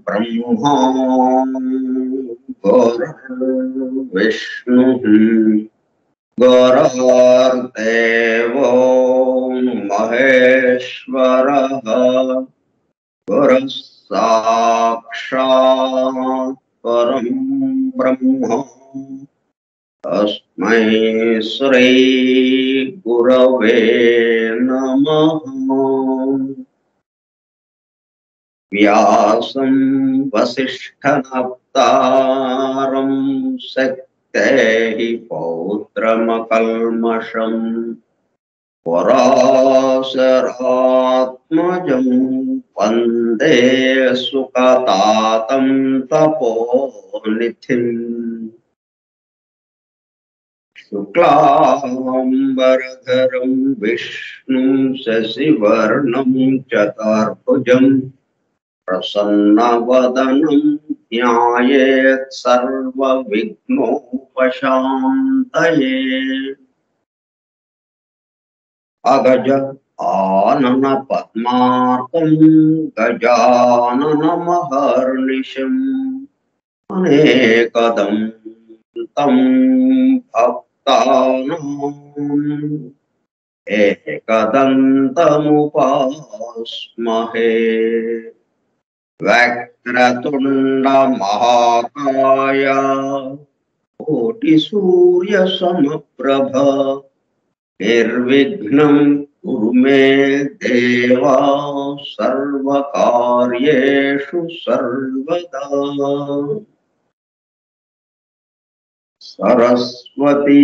ब्रह्मा विष्णुः गुरुर्देवो महेश्वरः गुरुः साक्षात् परं ब्रह्म तस्मै श्री गुरवे नमः। व्यासं वसिष्ठनप्तारं शक्तेः पौत्रमकल्मषम् पराशरात्मजं वन्दे सुखतातं तपोनिधिम्। शुक्लाम्बरधरं विष्णुं शशिवर्णं चतुर्भुजम् प्रसन्नवदनं ध्यायेत् सर्वविघ्नोपशान्तये। अगज आनन पद्मार्कं गजाननमहर्निशम् अनेकदं तं भक्तानाम् एकदन्तमुपास्महे। वक्रतुंड महाकाय कोटिसूर्यसमप्रभ निर्विघ्नं कुरु मे देव सर्वकार्येषु सर्वदा। सरस्वती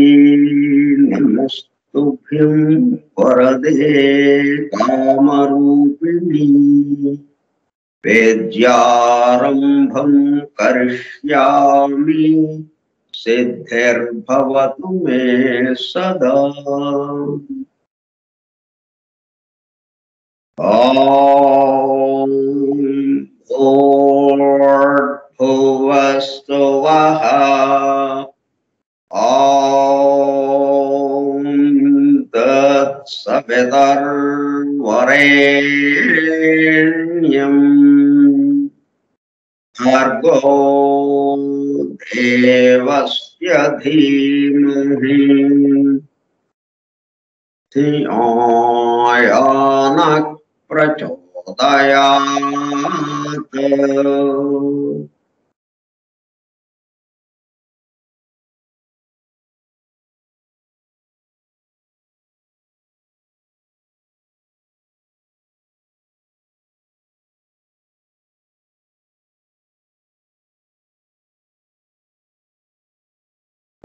नमस्तुभ्यं वरदे कामरूपिणी वेद्यारम्भं करिष्यामि सिद्धिर्भवतु मे सदा। ॐ भूर्भुवस्सुवः ॐ तत्सवितुर्वरेण्यं भर्गो देवस्य धीमहि धियो यो नः प्रचोदयात्।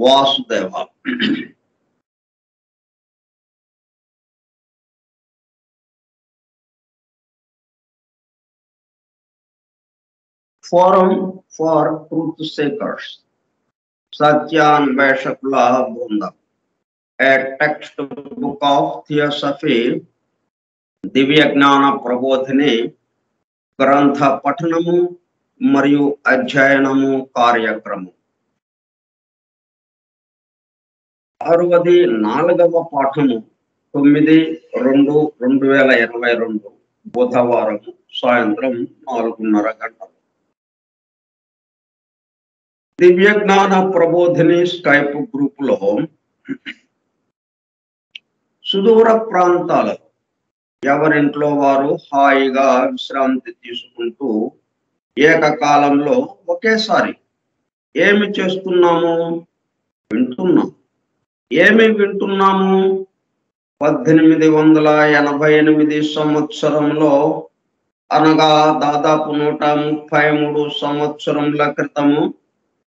Vasudev Forum for Truth Seekers, Satyanveshakula Bunda, a textbook of theosophy, దివ్య జ్ఞాన ప్రబోధిని గ్రంథ పఠనము మరియు అధ్యయనము కార్యక్రమం 64వ పాఠము 9/2/2022 బుధవారం సాయంత్రం 4:30 గంటలు. దివ్య జ్ఞాన ప్రబోధిని స్కైప్ గ్రూప్ లో సుదూర ప్రాంతాల ఎవరింట్లో వారు హాయిగా విశ్రాంతి తీసుకుంటూ ఏకకాలంలో ఒకేసారి ఏమి చేస్తున్నాము? వింటున్నాం. ఏమి వింటున్నాము? 1888 సంవత్సరంలో అనగా దాదాపు 133 సంవత్సరముల క్రితము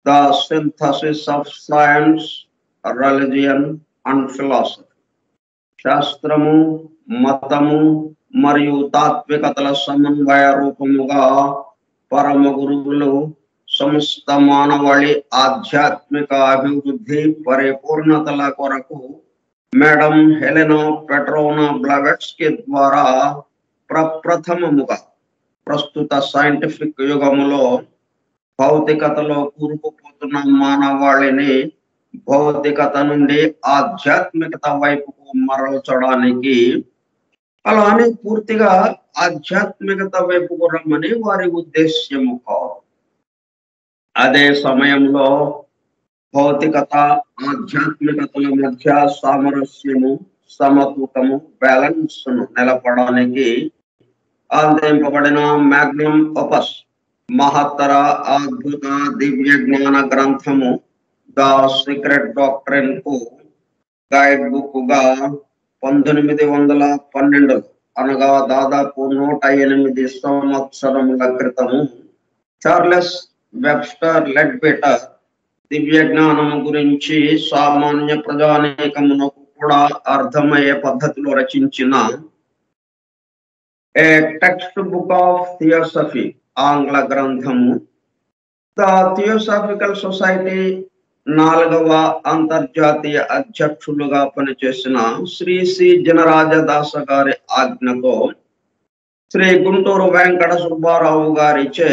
the synthesis of science, religion and philosophy, శాస్త్రము, మతము మరియు తాత్వికతల సమన్వయ రూపముగా పరమ గురువులు సమస్త మానవాళి ఆధ్యాత్మిక అభివృద్ధి పరిపూర్ణతల కొరకు మేడం హెలెనా పెట్రోనా బ్లవెట్స్కీ ద్వారా ప్రప్రథమముగా ప్రస్తుత సైంటిఫిక్ యుగములో భౌతికతలో కూరుకుపోతున్న మానవాళిని భౌతికత నుండి ఆధ్యాత్మికత వైపుకు మరల్చడానికి, అలానే పూర్తిగా ఆధ్యాత్మికత వైపుకు రమ్మని వారి ఉద్దేశ్యము కాదు. అదే సమయంలో భౌతికత ఆధ్యాత్మికతల మధ్య సామరస్యము, సమతూకము, బ్యాలెన్స్ ను నిలపడానికి అందింపబడిన మ్యాగ్నమ్ ఓపస్ మహత్తర అద్భుత దివ్య జ్ఞాన గ్రంథము ద సీక్రెట్ డాక్ట్రిన్ కు గైడ్ బుక్ గా 1912 అనగా దాదాపు 108 సంవత్సరముల క్రితము చార్లెస్ వెబ్స్టర్ లెడ్బిటర్ దివ్య జ్ఞానము గురించి సామాన్య ప్రజానీకమునకు కూడా అర్థమయ్యే పద్ధతిలో రచించిన ఏ టెక్స్ట్ బుక్ ఆఫ్ థియోసఫీ ఆంగ్ల గ్రంథము ద థియోసాఫికల్ సొసైటీ 4వ అంతర్జాతీయ అధ్యక్షులుగా పనిచేసిన శ్రీ సి జనరాజదాస గారి ఆజ్ఞతో శ్రీ గుంటూరు వెంకట సుబ్బారావు గారిచే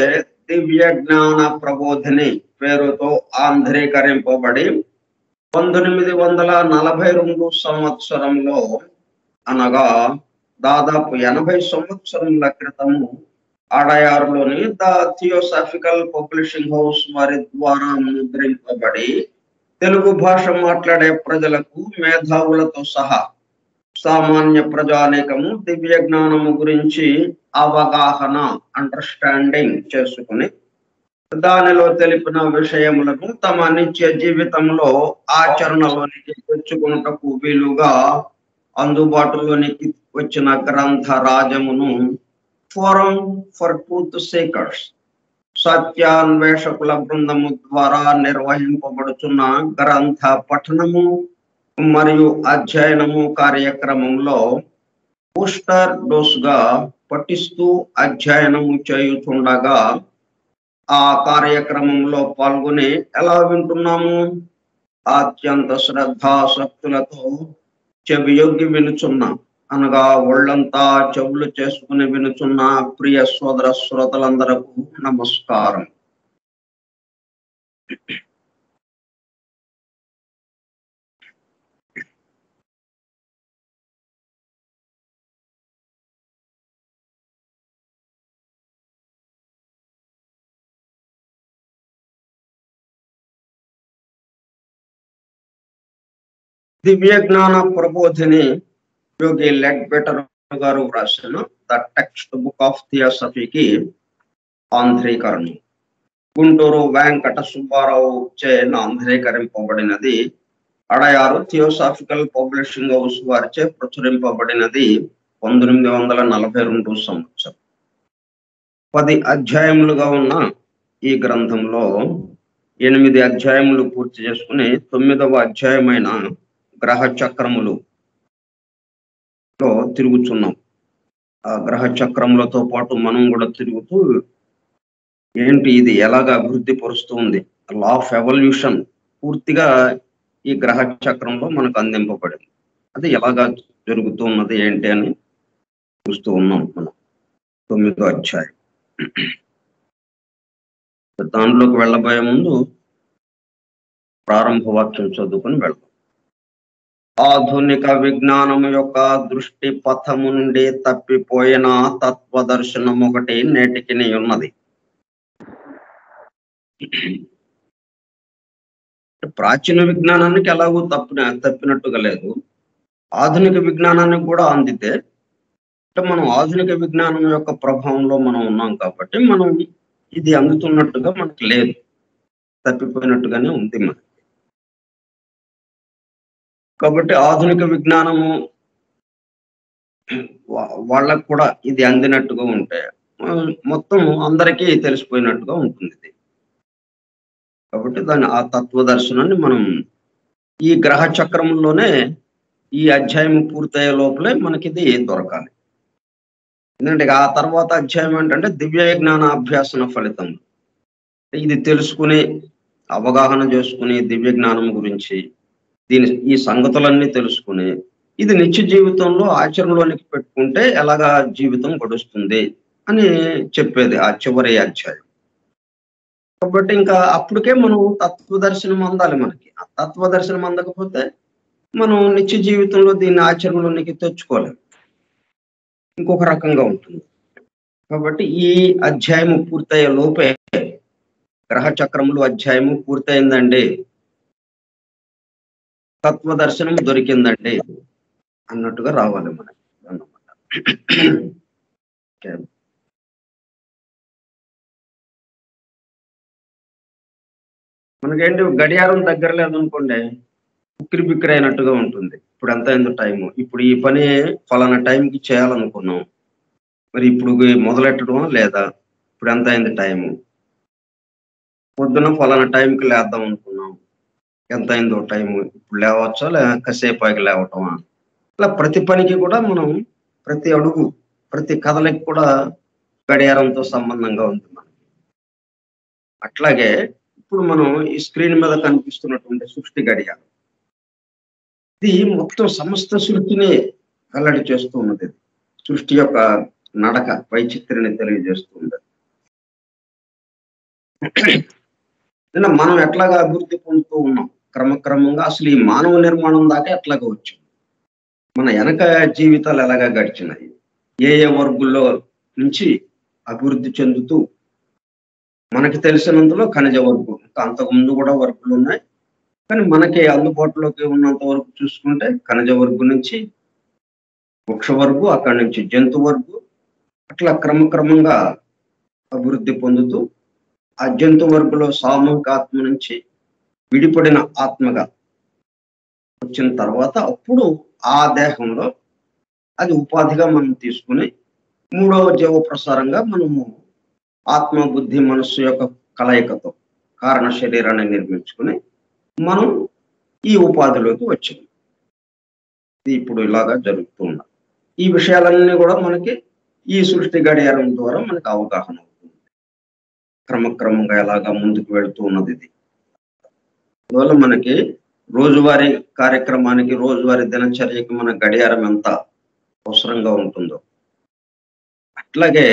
దివ్య జ్ఞాన ప్రబోధిని పేరుతో ఆంధ్రీకరింపబడి 1942 సంవత్సరంలో అనగా దాదాపు 80 సంవత్సరముల క్రితము అడయారులోని ద థియోసాఫికల్ పబ్లిషింగ్ హౌస్ వారి ద్వారా ముద్రింపబడి తెలుగు భాష మాట్లాడే ప్రజలకు, మేధావులతో సహా సామాన్య ప్రజానీకము దివ్య జ్ఞానము గురించి అవగాహన, అండర్స్టాండింగ్ చేసుకుని దానిలో తెలిపిన విషయములను తమ నిత్య జీవితంలో ఆచరణలోనికి తెచ్చుకున్నటకు వీలుగా అందుబాటులోనికి వచ్చిన గ్రంథ రాజమును ఫోరం ఫర్ ట్రూత్ సీకర్స్, సత్యాన్వేషకుల బృందము ద్వారా నిర్వహింపబడుచున్న గ్రంథ పఠనము మరియు అధ్యయనము కార్యక్రమంలో బూస్టర్ డోస్ గా పఠిస్తూ అధ్యయనము చేయుచుండగా ఆ కార్యక్రమంలో పాల్గొని ఎలా వింటున్నాము? అత్యంత శ్రద్ధాసక్తులతో చెవియొగ్గి వినుచున్న, అనగా ఒళ్ళంతా చెవులు చేసుకుని వినుచున్న ప్రియ సోదర శ్రోతలందరకు నమస్కారం. దివ్య జ్ఞాన ప్రబోధిని యోగి లెడ్బిటర్ గారు వ్రాసిన ద టెక్స్ట్ బుక్ ఆఫ్ థియోసఫీకి ఆంధ్రీకరణ గుంటూరు వెంకట సుబ్బారావు చే ఆంధ్రీకరింపబడినది. అడయారు థియోసాఫికల్ పబ్లిషింగ్ హౌస్ వారిచే ప్రచురింపబడినది 1942 సంవత్సరం. 10 అధ్యాయములుగా ఉన్న ఈ గ్రంథంలో 8 అధ్యాయములు పూర్తి చేసుకుని 9వ అధ్యాయమైన గ్రహ చక్రములు లో తిరుగుతున్నాం. ఆ గ్రహ చక్రములతో పాటు మనం కూడా తిరుగుతూ ఏంటి ఇది ఎలాగ అభివృద్ధి పరుస్తుంది, లా ఆఫ్ ఎవల్యూషన్ పూర్తిగా ఈ గ్రహ చక్రంలో మనకు అందింపబడింది. అది ఎలాగా జరుగుతున్నది ఏంటి అని చూస్తూ ఉన్నాం మనం 9వ అధ్యాయం. దానిలోకి వెళ్ళబోయే ముందు ప్రారంభ వాక్యం చదువుకుని వెళ్దాం. ఆధునిక విజ్ఞానం యొక్క దృష్టి పథము నుండి తప్పిపోయిన తత్వదర్శనం ఒకటి నేటికి ఉన్నది. ప్రాచీన విజ్ఞానానికి ఎలాగూ తప్పినట్టుగా లేదు, ఆధునిక విజ్ఞానానికి కూడా అందితే మనం ఆధునిక విజ్ఞానం యొక్క ప్రభావంలో మనం ఉన్నాం కాబట్టి మనం ఇది అందుతున్నట్టుగా మనకు లేదు, తప్పిపోయినట్టుగానే ఉంది మనకి. కాబట్టి ఆధునిక విజ్ఞానము వాళ్ళకు కూడా ఇది అందినట్టుగా ఉంటే మొత్తం అందరికీ తెలిసిపోయినట్టుగా ఉంటుంది ఇది. కాబట్టి దాని ఆ తత్వదర్శనాన్ని మనం ఈ గ్రహ చక్రంలోనే ఈ అధ్యాయం పూర్తయ్యే లోపలే మనకి ఇది దొరకాలి. ఎందుకంటే ఆ తర్వాత అధ్యాయం ఏంటంటే దివ్య జ్ఞాన అభ్యాసన ఫలితం. ఇది తెలుసుకుని అవగాహన చేసుకుని దివ్య జ్ఞానం గురించి ఈ సంగతులన్నీ తెలుసుకుని ఇది నిత్య జీవితంలో ఆచరణలోనికి పెట్టుకుంటే ఎలాగా జీవితం గడుస్తుంది అని చెప్పేది ఆ చివరి అధ్యాయం. కాబట్టి ఇంకా అప్పటికే మనం తత్వదర్శనం అందాలి మనకి. ఆ తత్వదర్శనం అందకపోతే మనం నిత్య జీవితంలో దీన్ని ఆచరణలోనికి తెచ్చుకోలేము, ఇంకొక రకంగా ఉంటుంది. కాబట్టి ఈ అధ్యాయము పూర్తయ్యే లోపే గ్రహ చక్రములు అధ్యాయము పూర్తయిందండి, తత్వదర్శనం దొరికిందండి అన్నట్టుగా రావాలి మనకి అన్నమాట. మనకేంటి గడియారం దగ్గర లేదనుకోండి, ఉక్కిరి బిక్కిరి అయినట్టుగా ఉంటుంది. ఇప్పుడు ఎంత అయిందో టైము, ఇప్పుడు ఈ పని ఫలానా టైంకి చేయాలనుకున్నాం, మరి ఇప్పుడు మొదలెట్టడం లేదా, ఇప్పుడు ఎంత అయింది టైము, పొద్దున ఫలానా టైంకి లేద్దాం అనుకున్నాం, ఎంత అయిందో టైము, ఇప్పుడు లేవచ్చా కాసేపు ఆగి లేవటమా. ఇలా ప్రతి పనికి కూడా మనం ప్రతి అడుగు ప్రతి కథలకి కూడా గడియారంతో సంబంధంగా ఉంది మనకి. అట్లాగే ఇప్పుడు మనం ఈ స్క్రీన్ మీద కనిపిస్తున్నటువంటి సృష్టి గడియారం, ఇది మొత్తం సమస్త సృష్టిని వెల్లడి చేస్తూ ఉన్నది. సృష్టి యొక్క నడక వైచిత్రిని తెలియజేస్తుంది. మనం ఎట్లాగా అభివృద్ధి పొందుతూ ఉన్నాం క్రమక్రమంగా, అసలు ఈ మానవ నిర్మాణం దాకా ఎట్లాగా వచ్చింది, మన వెనక జీవితాలు ఎలాగా గడిచినాయి, ఏ వర్గుల్లో నుంచి అభివృద్ధి చెందుతూ మనకి తెలిసినంతలో ఖనిజ వర్గు, ఇంకా అంతకుముందు కూడా వర్గులు ఉన్నాయి, కానీ మనకి అందుబాటులోకి ఉన్నంత వరకు చూసుకుంటే ఖనిజ వర్గు నుంచి వృక్ష వర్గు, అక్కడి నుంచి జంతు వర్గు, అట్లా క్రమక్రమంగా అభివృద్ధి పొందుతూ ఆ జంతు వర్గులో సామూహిక ఆత్మ నుంచి విడిపడిన ఆత్మగా వచ్చిన తర్వాత అప్పుడు ఆ దేహంలో అది ఉపాధిగా మనం తీసుకుని మూడవ జీవ ప్రసారంగా మనము ఆత్మ బుద్ధి మనస్సు యొక్క కలయికతో కారణ శరీరాన్ని నిర్మించుకుని మనం ఈ ఉపాధిలోకి వచ్చింది. ఇప్పుడు ఇలాగా జరుగుతుంది. ఈ విషయాలన్నీ కూడా మనకి ఈ సృష్టి గడియారం ద్వారా మనకు అవగాహన అవుతుంది, క్రమక్రమంగా ఎలాగా ముందుకు వెళుతూ ఉన్నది ఇది. అందువల్ల మనకి రోజువారీ కార్యక్రమానికి రోజువారీ దినచర్యకి మన గడియారం ఎంత అవసరంగా ఉంటుందో అట్లాగే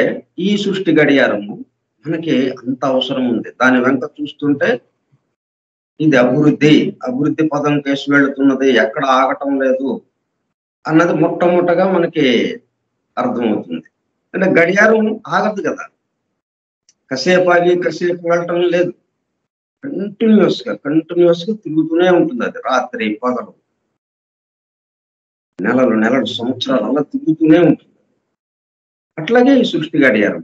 ఈ సృష్టి గడియారము మనకి అంత అవసరం ఉంది. దాని వెంట చూస్తుంటే ఇది అభివృద్ధి పదం కేసు వెళుతున్నది, ఎక్కడ ఆగటం లేదు అన్నది మొట్టమొదటగా మనకి అర్థమవుతుంది. అంటే గడియారం ఆగదు కదా, కాసేపు ఆగి కాసేపు వెళ్ళటం లేదు, కంటిన్యూస్ గా తిరుగుతూనే ఉంటుంది. అది రాత్రి పగలు నెలలు సంవత్సరాలు అలా తిరుగుతూనే ఉంటుంది. అట్లాగే ఈ సృష్టి గడియారం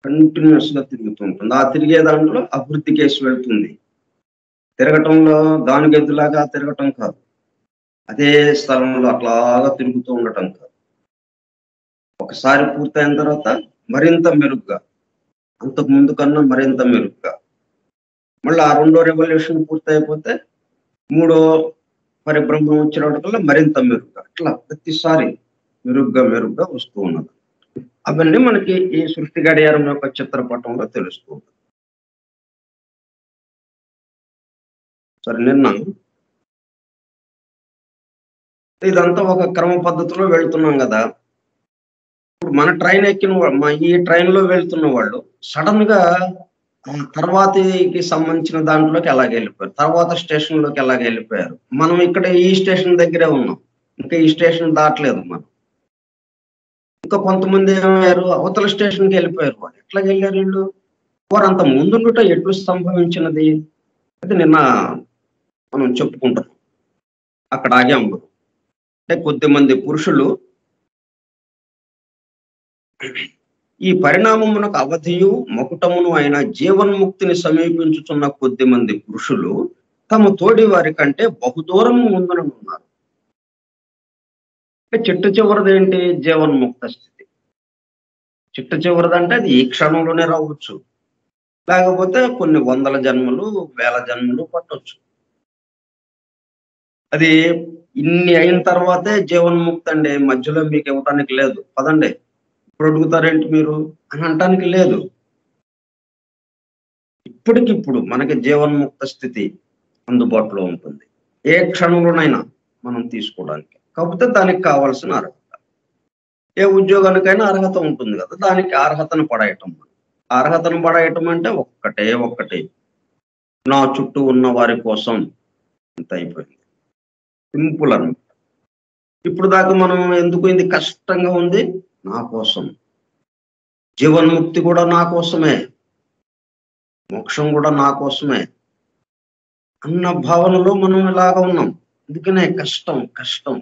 కంటిన్యూస్ గా తిరుగుతూ ఉంటుంది. ఆ తిరిగే దాంట్లో అభివృద్ధి కేసు వెళ్తుంది. తిరగటంలో గానుగెద్దులాగా తిరగటం కాదు, అదే స్థలంలో అట్లాగా తిరుగుతూ ఉండటం కాదు. ఒకసారి పూర్తయిన తర్వాత మరింత మెరుగ్గా, అంతకు ముందు కన్నా మరింత మెరుగ్గా, మళ్ళీ ఆ రెండో రెవల్యూషన్ పూర్తయిపోతే మూడో పరిభ్రమం వచ్చినప్పటికల్లా మరింత మెరుగ్గా, అట్లా ప్రతిసారి మెరుగ్గా వస్తూ ఉన్నది. అవన్నీ మనకి ఈ సృష్టి గడియారం యొక్క చిత్రపటంలో తెలుస్తూ ఉంటుంది. సరే, నిన్న ఇదంతా ఒక క్రమ పద్ధతిలో వెళ్తున్నాం కదా. ఇప్పుడు మన ట్రైన్ ఎక్కిన ఈ ట్రైన్ లో వెళ్తున్న వాళ్ళు సడన్ గా తర్వాతకి సంబంధించిన దాంట్లోకి ఎలాగ వెళ్ళిపోయారు, తర్వాత స్టేషన్ లోకి ఎలాగ వెళ్ళిపోయారు. మనం ఇక్కడ ఈ స్టేషన్ దగ్గరే ఉన్నాం, ఇంకా ఈ స్టేషన్ దాటలేదు మనం. ఇంకా కొంతమంది ఏమయ్యారు, అవతల స్టేషన్కి వెళ్ళిపోయారు. వాళ్ళు ఎట్లాగ వెళ్ళారు వీళ్ళు? వారు అంత ముందుండుట ఎట్లు సంభవించినది? అది నిన్న మనం చెప్పుకుంటాం. అక్కడ ఆగాము. అంటే కొద్దిమంది పురుషులు ఈ పరిణామమునకు అవధియు మకుటమును అయిన జీవన్ముక్తిని సమీపించుతున్న కొద్దిమంది పురుషులు తమ తోడి వారి కంటే బహుదూరం ముందున ఉన్నారు. చిట్ట చివరిది ఏంటి? జీవన్ముక్త స్థితి. చిట్ట చివరిదంటే అది ఈ క్షణంలోనే రావచ్చు, లేకపోతే కొన్ని వందల జన్మలు, వేల జన్మలు పట్టొచ్చు. అది ఇన్ని అయిన తర్వాతే జీవన్ముక్తి అండి, మధ్యలో మీకు ఇవ్వటానికి లేదు. పదండి ఇప్పుడు అడుగుతారేంటి మీరు అని అనటానికి లేదు. ఇప్పటికిప్పుడు మనకి జీవన్ముక్త స్థితి అందుబాటులో ఉంటుంది, ఏ క్షణంలోనైనా మనం తీసుకోవడానికి. కాకపోతే దానికి కావాల్సిన అర్హత, ఏ ఉద్యోగానికైనా అర్హత ఉంటుంది కదా, దానికి అర్హతను పడేయటం. అర్హతను పడేయటం అంటే ఒక్కటే, నా చుట్టూ ఉన్న వారి కోసం. అంత అయిపోయింది, సింపుల్ అన్నమాట. ఇప్పుడు దాకా మనం ఎందుకు ఇది కష్టంగా ఉంది? నా కోసం. జీవన్ముక్తి కూడా నా కోసమే, మోక్షం కూడా నా కోసమే అన్న భావనలో మనం ఇలాగా ఉన్నాం. అందుకనే కష్టం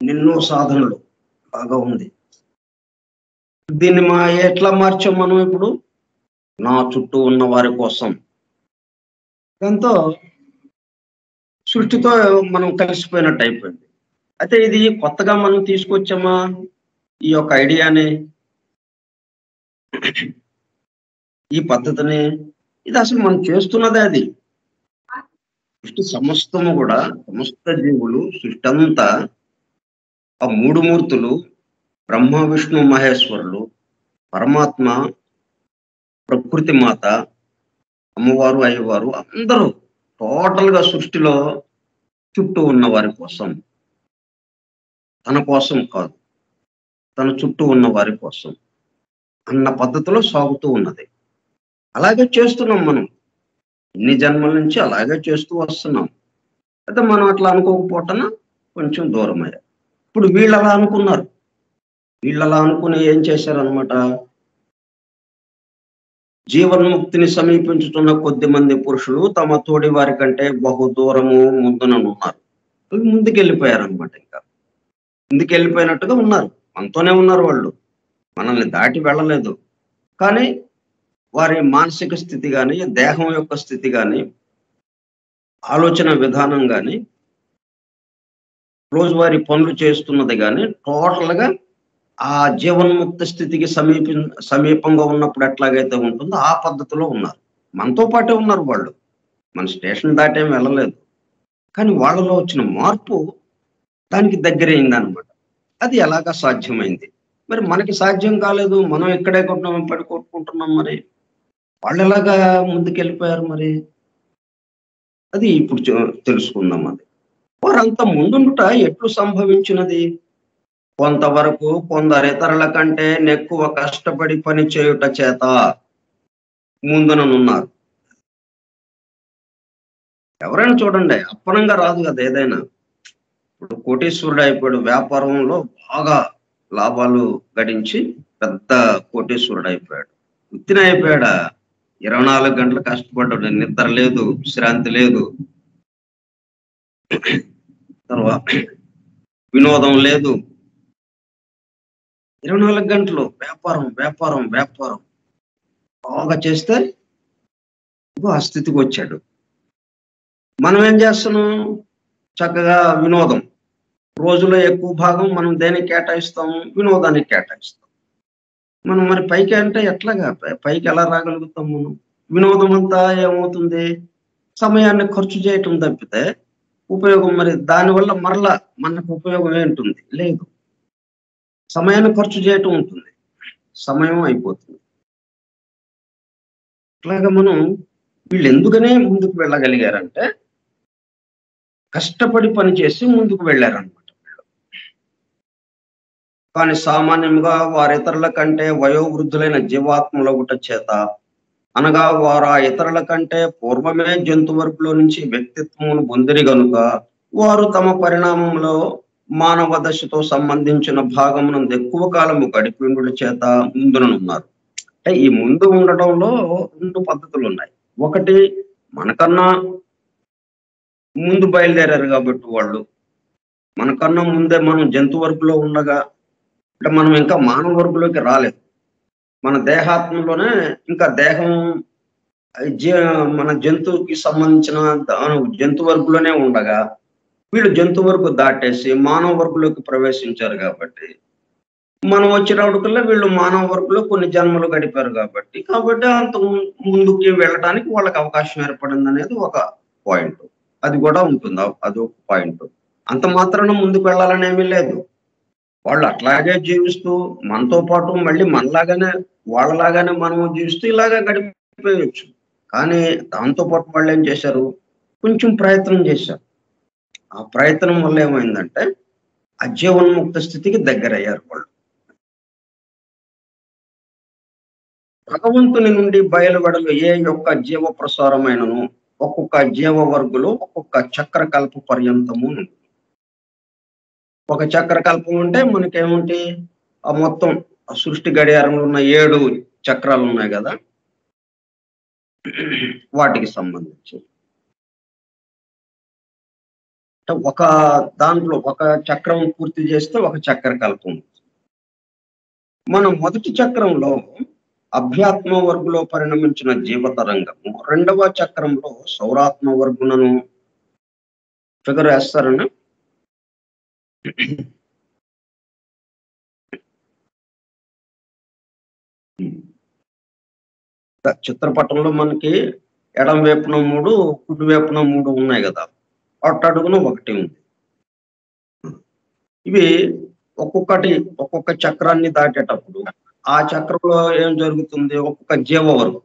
ఎన్నో సాధనలు బాగా ఉంది. దీన్ని ఎట్లా మార్చాం మనం ఇప్పుడు? నా చుట్టూ ఉన్న వారి కోసం. దాంతో సృష్టితో మనం కలిసిపోయినట్టు అయిపోయింది. అయితే ఇది కొత్తగా మనం తీసుకొచ్చామా ఈ యొక్క ఐడియాని, ఈ పద్ధతిని? ఇది అసలు మనం చేస్తున్నదే అది. సృష్టి సమస్త జీవులు, సృష్టి అంతా, ఆ మూడు మూర్తులు, బ్రహ్మ విష్ణు మహేశ్వరులు, పరమాత్మ, ప్రకృతి మాత, అమ్మవారు అయ్యవారు, అందరూ టోటల్ గా సృష్టిలో చుట్టూ ఉన్న వారి కోసం, తన కోసం కాదు, తన చుట్టూ ఉన్న వారి కోసం అన్న పద్ధతిలో సాగుతూ ఉన్నది. అలాగే చేస్తున్నాం మనం, ఇన్ని జన్మల నుంచి అలాగే చేస్తూ వస్తున్నాం. అయితే మనం అట్లా అనుకోకపోవటం కొంచెం దూరం అయ్యారు. ఇప్పుడు వీళ్ళు అలా అనుకున్నారు. వీళ్ళు అలా అనుకుని ఏం చేశారనమాట, జీవన్ముక్తిని సమీపించుతున్న కొద్ది మంది పురుషులు తమ తోడి వారి కంటే బహు దూరము ముందున ఉన్నారు. ముందుకెళ్ళిపోయారనమాట. ఇంకా ముందుకెళ్ళిపోయినట్టుగా ఉన్నారు, మనతోనే ఉన్నారు వాళ్ళు, మనల్ని దాటి వెళ్ళలేదు. కానీ వారి మానసిక స్థితి కానీ, దేహం యొక్క స్థితి కానీ, ఆలోచన విధానం కానీ, రోజువారీ పనులు చేస్తున్నది కానీ టోటల్గా ఆ జీవన్ముక్త స్థితికి సమీపంగా ఉన్నప్పుడు ఎట్లాగైతే ఉంటుందో ఆ పద్ధతిలో ఉన్నారు. మనతో పాటే ఉన్నారు వాళ్ళు, మన స్టేషన్ దాటేం వెళ్ళలేదు. కానీ వాళ్ళలో వచ్చిన మార్పు దానికి దగ్గరైంది అనమాట. అది ఎలాగా సాధ్యమైంది? మరి మనకి సాధ్యం కాలేదు, మనం ఇక్కడే పడి కొట్టుకుంటున్నాం. మరి వాళ్ళు ఎలాగా ముందుకెళ్ళిపోయారు? మరి అది ఇప్పుడు తెలుసుకుందాం. అది వారంతా ముందుండుట ఎట్లు సంభవించినది? కొంతవరకు కొందరితరుల కంటే ఎక్కువ కష్టపడి పని చేయుట చేత ముందుననున్నారు. ఎవరైనా చూడండి, అప్పనంగా రాదు కదా ఏదైనా. ఇప్పుడు కోటీశ్వరుడు అయిపోయాడు, వ్యాపారంలో బాగా లాభాలు గడించి పెద్ద కోటీశ్వరుడు అయిపోయాడు. ఉత్తిన అయిపోయాడా? 24 గంటలు కష్టపడ్డాడు, నిద్ర లేదు, విశ్రాంతి లేదు, తర్వాత వినోదం లేదు. 24 గంటలు వ్యాపారం బాగా చేస్తే ఆ స్థితికి వచ్చాడు. మనం ఏం చేస్తున్నాం? చక్కగా వినోదం, రోజులో ఎక్కువ భాగం మనం దేనికి కేటాయిస్తాం? వినోదానికి కేటాయిస్తాం. మనం మరి పైకి అంటే ఎట్లాగా, పైకి ఎలా రాగలుగుతాం మనం? వినోదం అంతా ఏమవుతుంది? సమయాన్ని ఖర్చు చేయటం తప్పితే ఉపయోగం, మరి దానివల్ల మరలా మనకు ఉపయోగం ఏంటుంది? లేదు, సమయాన్ని ఖర్చు చేయటం ఉంటుంది. సమయం అయిపోతుంది. అట్లాగా మనం వీళ్ళు ఎందుకనే ముందుకు వెళ్ళగలిగారంటే కష్టపడి పని చేసి ముందుకు వెళ్ళారనమాట. కానీ సామాన్యంగా వారితరుల కంటే వయోవృద్ధులైన జీవాత్మలగుట చేత అనగా వారు ఆ ఇతరుల కంటే పూర్వమే జంతు వర్గంలో నుంచి వ్యక్తిత్వమును పొందిరి గనుక వారు తమ పరిణామంలో మానవ దశతో సంబంధించిన భాగమునందు ఎక్కువ కాలము గడిపిండుల చేత ముందునున్నారు. అంటే ఈ ముందు ఉండటంలో 2 పద్ధతులు ఉన్నాయి. ఒకటి మనకన్నా ముందు బయలుదేరారు కాబట్టి వాళ్ళు. మనకన్నా ముందే మనం జంతు వర్గంలో ఉండగా అంటే మనం ఇంకా మానవ వర్గంలోకి రాలేదు. మన దేహాత్మలోనే ఇంకా దేహం జ మన జంతువుకి సంబంధించిన జంతు వర్గంలోనే ఉండగా వీళ్ళు జంతు వర్గం దాటేసి మానవ వర్గంలోకి ప్రవేశించారు కాబట్టి మనం వచ్చినప్పటికల్లా వీళ్ళు మానవ వర్గంలో కొన్ని జన్మలు గడిపారు కాబట్టి అంత ముందుకి వెళ్ళడానికి వాళ్ళకి అవకాశం ఏర్పడింది అనేది ఒక పాయింట్. అది కూడా ఉంటుంది. అదొక పాయింట్. అంత మాత్రాన ముందుకు వెళ్ళాలనేమీ లేదు. వాళ్ళు అట్లాగే జీవిస్తూ మనతో పాటు మళ్ళీ మనలాగానే వాళ్ళలాగానే మనము జీవిస్తూ ఇలాగే గడిపేయొచ్చు. కానీ దాంతో పాటు వాళ్ళు ఏం చేశారు? కొంచెం ప్రయత్నం చేశారు. ఆ ప్రయత్నం వల్ల ఏమైందంటే ఆ జీవన్ముక్త స్థితికి దగ్గరయ్యారు వాళ్ళు. భగవంతుని నుండి బయలువెడలు ఏ యొక్క జీవ ప్రసారమైనను ఒక్కొక్క జీవ వర్గులో ఒక్కొక్క చక్రకల్ప పర్యంతము ఉంది. ఒక చక్రకల్పం అంటే మనకేముంటి ఆ మొత్తం సృష్టి గడియారంలో ఉన్న 7 చక్రాలు ఉన్నాయి కదా, వాటికి సంబంధించి ఒక దాంట్లో ఒక చక్రం పూర్తి చేస్తే ఒక చక్రకల్పం. మనం మొదటి చక్రంలో అభ్యాత్మ వర్గులో పరిణమించిన జీవతరంగము, రెండవ చక్రంలో సౌరాత్మ వర్గులను ఫిగర్ వేస్తారని చిత్రపటంలో మనకి ఎడం వైపున 3, కుడి వైపున 3 ఉన్నాయి కదా, అట్టడుగున 1 ఉంది. ఇవి ఒక్కొక్క చక్రాన్ని దాటేటప్పుడు ఆ చక్రంలో ఏం జరుగుతుంది? ఒక్కొక్క జీవవర్గం.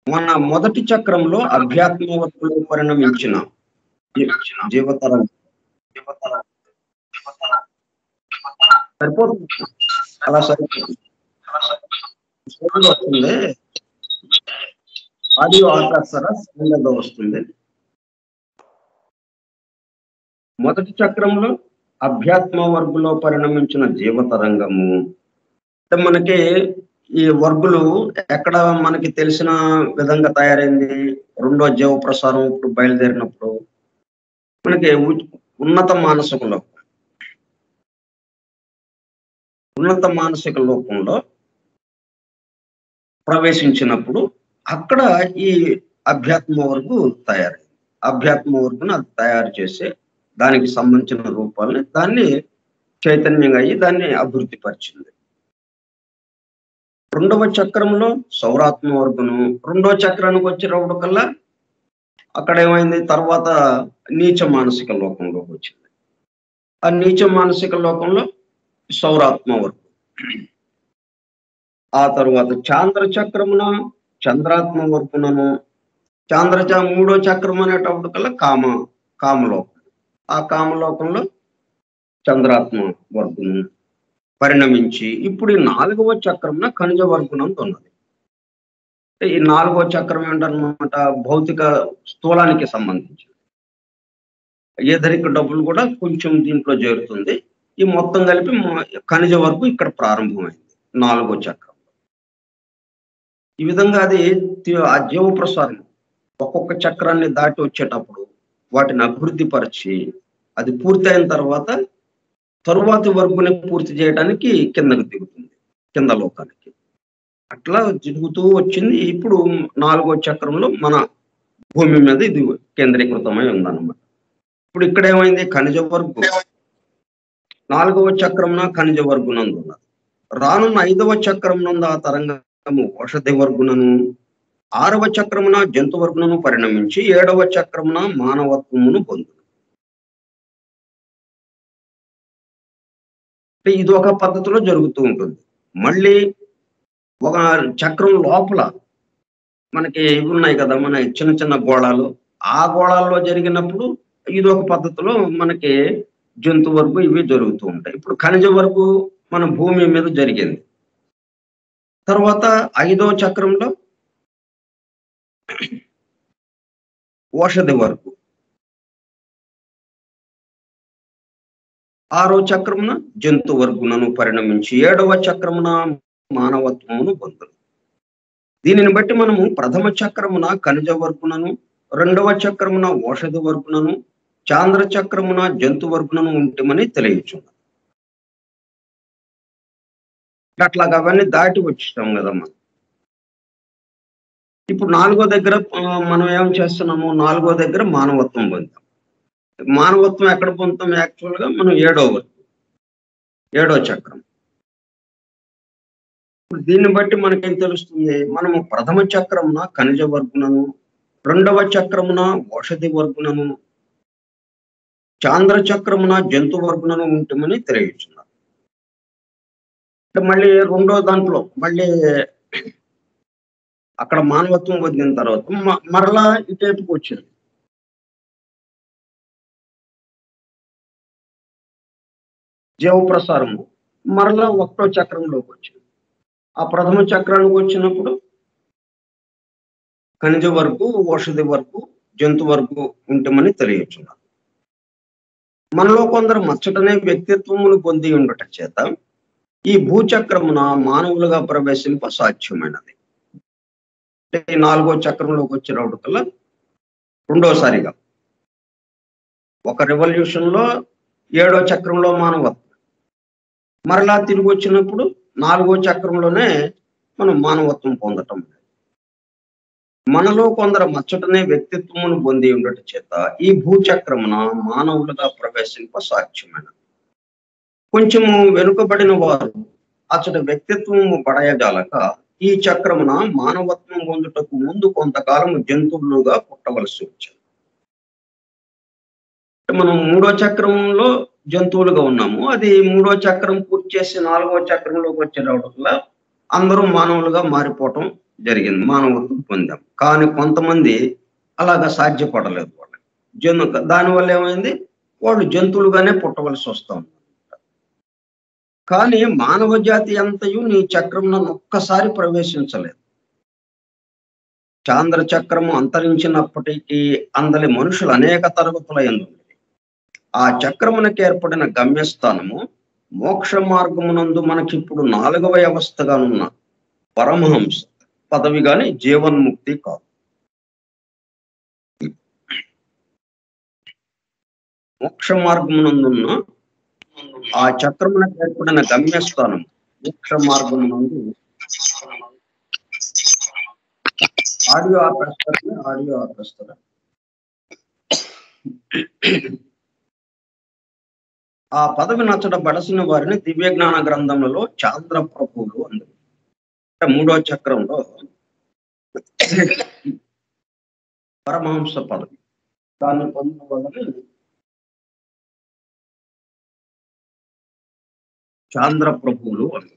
మన మొదటి చక్రంలో అభ్యాత్మ వర్గంలో పరిణమించిన జీవతరంగం సరిపోతుంది. అలా సరిపోతుంది. వస్తుంది ఆడియో ఆపేస్తారా? స్క్రీన్లో వస్తుంది. మొదటి చక్రంలో అభ్యాత్మ వర్గులో పరిణమించిన జీవతరంగము అంటే మనకి ఈ వర్గులు ఎక్కడ మనకి తెలిసిన విధంగా తయారైంది? రెండో జీవ ప్రసారం ఇప్పుడు బయలుదేరినప్పుడు మనకి ఉన్నత మానసిక లోకంలో ప్రవేశించినప్పుడు అక్కడ ఈ అభ్యాత్మ వర్గు తయారైంది. అభ్యాత్మ వర్గును అది తయారు చేసి దానికి సంబంధించిన రూపాలని దాన్ని చైతన్యంగా అయ్యి దాన్ని అభివృద్ధి పరిచింది. రెండవ చక్రంలో సౌరాత్మ వర్గును, రెండవ చక్రానికి వచ్చేటప్పటికల్లా అక్కడ ఏమైంది? తర్వాత నీచ మానసిక లోకంలోకి వచ్చింది. ఆ నీచ మానసిక లోకంలో సౌరాత్మ వర్గం. ఆ తరువాత చాంద్ర చక్రమున చంద్రాత్మ వర్గునను, మూడో చక్రం అనేటప్పటికల్లా కామలోకం. ఆ కామలోకంలో చంద్రాత్మ వర్గును పరిణమించి ఇప్పుడు ఈ 4వ చక్రంన ఖనిజ వర్గునందు ఉన్నది. ఈ 4వ చక్రం ఏంటన్నమాట? భౌతిక స్థూలానికి సంబంధించి ఏదరిక డబ్బులు కూడా కొంచెం దీంట్లో చేరుతుంది. ఈ మొత్తం కలిపి ఖనిజ వర్గు ఇక్కడ ప్రారంభమైంది 4వ చక్రం. ఈ విధంగా అది ఆ జీవ ప్రసారం ఒక్కొక్క చక్రాన్ని దాటి వచ్చేటప్పుడు వాటిని అభివృద్ధి పరిచి అది పూర్తయిన తర్వాత తరువాతి వర్గుని పూర్తి చేయడానికి కిందకు దిగుతుంది, కింద లోకానికి. అట్లా దిగుతూ వచ్చింది. ఇప్పుడు 4వ చక్రంలో మన భూమి మీద ఇది కేంద్రీకృతమై ఉందన్నమాట. ఇప్పుడు ఇక్కడ ఏమైంది? ఖనిజ వర్గు 4వ చక్రంన ఖనిజ వర్గునందు ఉన్నది. రానున్న 5వ చక్రం నందు ఆ తరంగము ఔషధి వర్గునను, 6వ చక్రమున జంతు వర్గునను పరిణమించి 7వ చక్రమున మానవత్వమును పొందు. ఇది ఒక పద్ధతిలో జరుగుతూ ఉంటుంది. మళ్ళీ ఒక చక్రం లోపల మనకి ఇవి ఉన్నాయి కదా, మన చిన్న చిన్న గోళాలు. ఆ గోళాల్లో జరిగినప్పుడు ఇది ఒక పద్ధతిలో మనకి జంతు వరకు ఇవి జరుగుతూ ఉంటాయి. ఇప్పుడు ఖనిజ వరకు మన భూమి మీద జరిగింది. తర్వాత 5వ చక్రంలో ఓషధి వరకు, 6వ చక్రమున జంతు వర్గునను పరిణమించి 7వ చక్రమున మానవత్వమును పొందును. దీనిని బట్టి మనము ప్రథమ చక్రమున ఖనిజ వర్గునను, 2వ చక్రమున ఓషధి వర్గునను, చాంద్ర చక్రమున జంతు వర్గునను ఉంటమని తెలియచున్నాం. అట్లాగా అవన్నీ దాటి వచ్చాం కదమ్మా. ఇప్పుడు 4వ దగ్గర మనం ఏం చేస్తున్నాము, 4వ దగ్గర మానవత్వం పొందాం. మానవత్వం ఎక్కడ పొందుతాం? యాక్చువల్గా మనం 7వ చక్రం. దీన్ని బట్టి మనకేం తెలుస్తుంది, మనము ప్రథమ చక్రమున ఖనిజ వర్గునను, 2వ చక్రమున ఓషధి వర్గునను, చాంద్ర చక్రమున జంతు వర్గునను ఉంటమని తెలియచున్నారు. మళ్ళీ 2వ దాంట్లో మళ్ళీ అక్కడ మానవత్వం పొందిన తర్వాత మరలా ఇటేపుకి వచ్చింది. జీవప్రసారము మరలా 1వ చక్రంలోకి వచ్చింది. ఆ ప్రథమ చక్రానికి వచ్చినప్పుడు ఖనిజ వరకు, ఓషధి వరకు, జంతు వరకు ఉంటమని తెలియచున్నారు. మనలో కొందరు మచ్చటనే వ్యక్తిత్వమును పొంది ఉండట చేత ఈ భూచక్రమున మానవులుగా ప్రవేశింప సాధ్యమైనది. అంటే 4వ చక్రంలోకి వచ్చినప్పటికల్లా రెండోసారిగా ఒక రెవల్యూషన్ లో 7వ చక్రంలో మానవత్వం, మరలా తిరిగి వచ్చినప్పుడు 4వ చక్రంలోనే మనం మానవత్వం పొందటం. మనలో కొందరు మచ్చటనే వ్యక్తిత్వమును పొంది ఉండట చేత ఈ భూచక్రమున మానవులుగా ప్రవేశింప సాధ్యమైనది. కొంచెము వెనుకబడిన వారు అతడి వ్యక్తిత్వము పడయజాలక ఈ చక్రమున మానవత్వం పొందుటకు ముందు కొంతకాలం జంతువులుగా పుట్టవలసి వచ్చింది. మనం 3వ చక్రంలో జంతువులుగా ఉన్నాము. అది 3వ చక్రం పూర్తి చేసి 4వ చక్రంలోకి వచ్చేటప్పుడు అందరూ మానవులుగా మారిపోవటం జరిగింది, మానవత్వం పొందాం. కానీ కొంతమంది అలాగా సాధ్యపడలేదు వాళ్ళకి. దానివల్ల ఏమైంది, వాళ్ళు జంతువులుగానే పుట్టవలసి వస్తాం. కానీ మానవ జాతి అంతయు నీ చక్రంలో ఒక్కసారి ప్రవేశించలేదు. చాంద్ర చక్రము అంతరించినప్పటికీ అందలి మనుషులు అనేక తరగతుల యందు ఆ చక్రమునకు ఏర్పడిన గమ్యస్థానము మోక్ష మార్గమునందు మనకిప్పుడు 4వ వ్యవస్థగానున్న పరమహంస పదవి గాని జీవన్ముక్తి కాదు. మోక్ష మార్గమునందున్న ఆ చక్రమునకు ఏర్పడిన గమ్యస్థానం మోక్ష మార్గమునందు. ఆడియో ఆపేస్తారా? ఆ పదవి నచ్చట బడసిన వారిని దివ్య జ్ఞాన గ్రంథములలో చాంద్ర ప్రభువులు అందరు. 3వ చక్రంలో పరమహంస పదవి దాన్ని పొందిన వాళ్ళని చాంద్ర ప్రభువులు అందరు.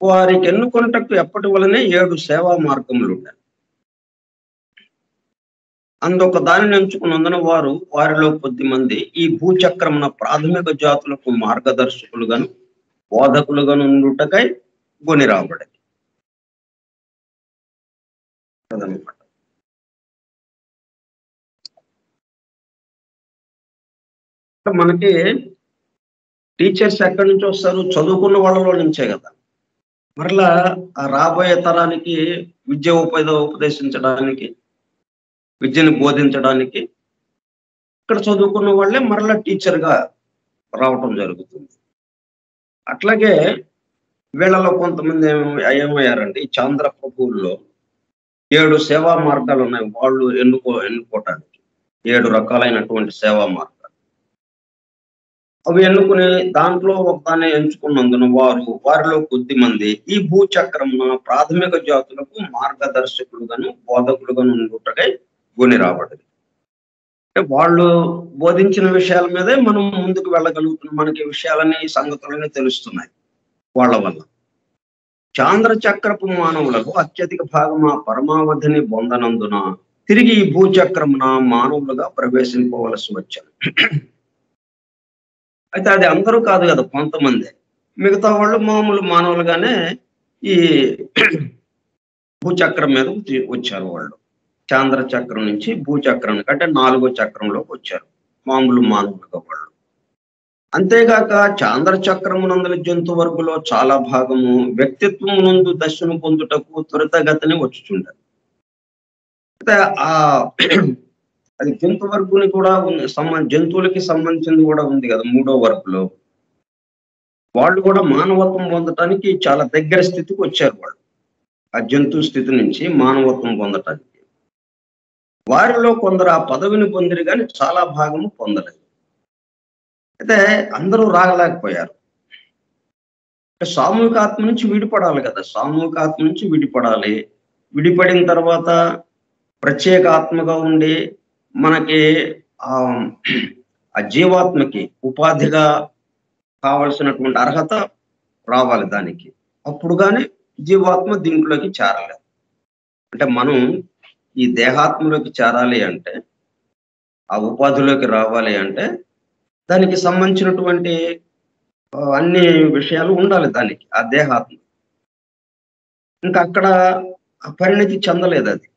వారికి ఎన్నుకొనుటకు ఎప్పటి వలనే 7 సేవా మార్గములు ఉన్నాయి. అందొక దానిని ఎంచుకున్నందున వారిలో కొద్దిమంది ఈ భూచక్రమున ప్రాథమిక జాతులకు మార్గదర్శకులుగాను బోధకులుగాను ఉండుటకై కొని రాబడేది. మనకి టీచర్స్ ఎక్కడి నుంచి వస్తారు? చదువుకున్న వాళ్ళలో నుంచే కదా. మరలా రాబోయే తరానికి విద్య ఉపదేశించడానికి, విద్యను బోధించడానికి ఇక్కడ చదువుకున్న వాళ్ళే మరలా టీచర్గా రావటం జరుగుతుంది. అట్లాగే వీళ్ళలో కొంతమంది ఏమయ్యారంటే ఈ చాంద్ర ప్రభువుల్లో 7 సేవా మార్గాలు ఉన్నాయి వాళ్ళు ఎన్నుకోవటానికి. 7 రకాలైనటువంటి సేవా మార్గాలు. అవి ఎన్నుకుని దాంట్లో ఒకదాన్ని ఎంచుకున్నందున వారిలో కొద్ది మంది ఈ భూచక్రమున ప్రాథమిక జాతులకు మార్గదర్శకులుగాను బోధకులుగాను ఉండుటకై కొని రాబడింది. అంటే వాళ్ళు బోధించిన విషయాల మీదే మనం ముందుకు వెళ్ళగలుగుతున్నాం. మనకి విషయాలన్నీ సంగతులన్నీ తెలుస్తున్నాయి వాళ్ళ వల్ల. చాంద్ర చక్రపు మానవులకు అత్యధిక భాగం ఆ పరమావధిని పొందనందున తిరిగి ఈ భూచక్రమున మానవులుగా ప్రవేశింపవలసి వచ్చారు. అయితే అది అందరూ కాదు కదా, కొంతమంది. మిగతా వాళ్ళు మామూలు మానవులుగానే ఈ భూచక్రం మీద వచ్చారు వాళ్ళు. చాంద్ర చక్రం నుంచి భూచక్రం అంటే 4వ చక్రంలోకి వచ్చారు మామూలు మానవులుగా వాళ్ళు. అంతేగాక చాంద్ర చక్రమునందలి జంతు వర్గులో చాలా భాగము వ్యక్తిత్వం నందు దశను పొందుటకు త్వరితగతిని వచ్చుచుండారు. అయితే ఆ అది జంతు వర్గుని కూడా జంతువులకి సంబంధించింది కూడా ఉంది కదా 3వ వర్గులో. వాళ్ళు కూడా మానవత్వం పొందటానికి చాలా దగ్గర స్థితికి వచ్చారు వాళ్ళు. ఆ జంతు స్థితి నుంచి మానవత్వం పొందటానికి. వారిలో కొందరు ఆ పదవిని పొందిరు కానీ చాలా భాగము పొందలేదు. అయితే అందరూ రాగలేకపోయారు. సామూహిక ఆత్మ నుంచి విడిపడాలి కదా, సామూహిక ఆత్మ నుంచి విడిపడాలి. విడిపడిన తర్వాత ప్రత్యేక ఆత్మగా ఉండి మనకి ఆ జీవాత్మకి ఉపాధిగా కావలసినటువంటి అర్హత రావాలి దానికి. అప్పుడు కానీ జీవాత్మ దీంట్లోకి చేరలేదు. అంటే మనం ఈ దేహాత్మలోకి చేరాలి అంటే, ఆ ఉపాధిలోకి రావాలి అంటే దానికి సంబంధించినటువంటి అన్ని విషయాలు ఉండాలి దానికి, ఆ దేహాత్మ. ఇంకా అక్కడ పరిణతి చెందలేదు, అది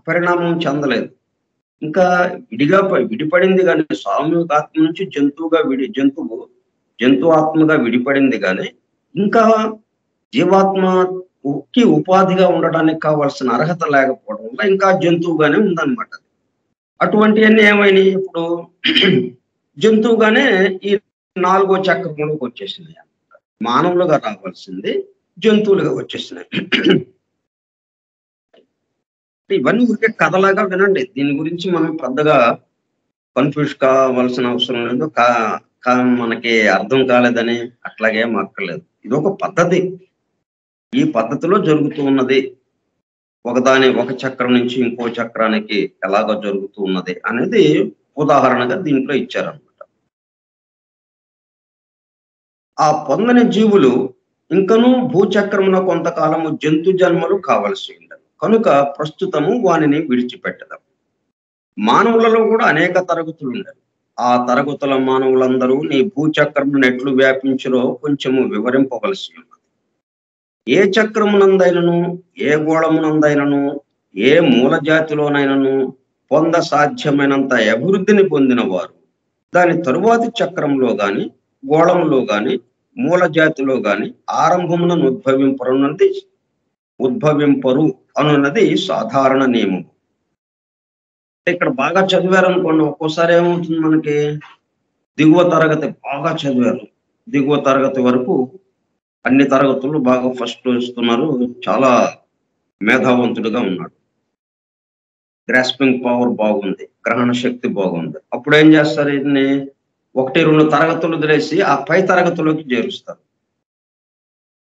పరిణామం చెందలేదు. ఇంకా విడిపడింది కానీ సామూహిక ఆత్మ నుంచి జంతు ఆత్మగా విడిపడింది కానీ ఇంకా జీవాత్మకి ఉపాధిగా ఉండడానికి కావాల్సిన అర్హత లేకపోవడం వల్ల ఇంకా జంతువుగానే ఉందన్నమాట. అటువంటివన్నీ ఏమైనాయి, ఇప్పుడు జంతువుగానే ఈ 4వ చక్రంలోకి వచ్చేసినాయి. మానవులుగా రావాల్సింది జంతువులుగా వచ్చేసినాయి. ఇవన్నీ ఊరికే కథలాగా వినండి, దీని గురించి మనం పెద్దగా కన్ఫ్యూజ్ కావాల్సిన అవసరం లేదు. మనకి అర్థం కాలేదని అట్లాగే అక్కర్లేదు. ఇది ఒక పద్ధతి, ఈ పద్ధతిలో జరుగుతూ ఉన్నది. ఒక చక్రం నుంచి ఇంకో చక్రానికి ఎలాగో జరుగుతూ ఉన్నది అనేది ఉదాహరణగా దీంట్లో ఇచ్చారన్నమాట. ఆ పొందని జీవులు ఇంకనూ భూచక్రమున కొంతకాలము జంతు జన్మలు కావలసి ఉండదు కనుక ప్రస్తుతము వానిని విడిచిపెట్టదాం. మానవులలో కూడా అనేక తరగతులు ఉండరు. ఆ తరగతుల మానవులందరూ నీ భూచక్రమును ఎట్లు వ్యాపించురో కొంచెము వివరింపవలసి ఉన్నది. ఏ చక్రమునందైనను, ఏ గోళమునందైనను, ఏ మూల జాతిలోనైనను పొంద సాధ్యమైనంత అభివృద్ధిని పొందిన వారు దాని తరువాతి చక్రంలో గాని, గోళంలో గాని, మూల జాతిలో గాని ఆరంభమున ఉద్భవింపరు అనున్నది సాధారణ నియమం. ఇక్కడ బాగా చదివారనుకోండి, ఒక్కోసారి ఏమవుతుంది మనకి, దిగువ తరగతి బాగా చదివారు, దిగువ తరగతి వరకు అన్ని తరగతులు బాగా ఫస్ట్ వస్తున్నారు, చాలా మేధావంతుడిగా ఉన్నాడు, గ్రాస్పింగ్ పవర్ బాగుంది, గ్రహణ శక్తి బాగుంది. అప్పుడు ఏం చేస్తారు, దీన్ని 1-2 తరగతులు వదిలేసి ఆ పై తరగతిలోకి చేరుస్తారు.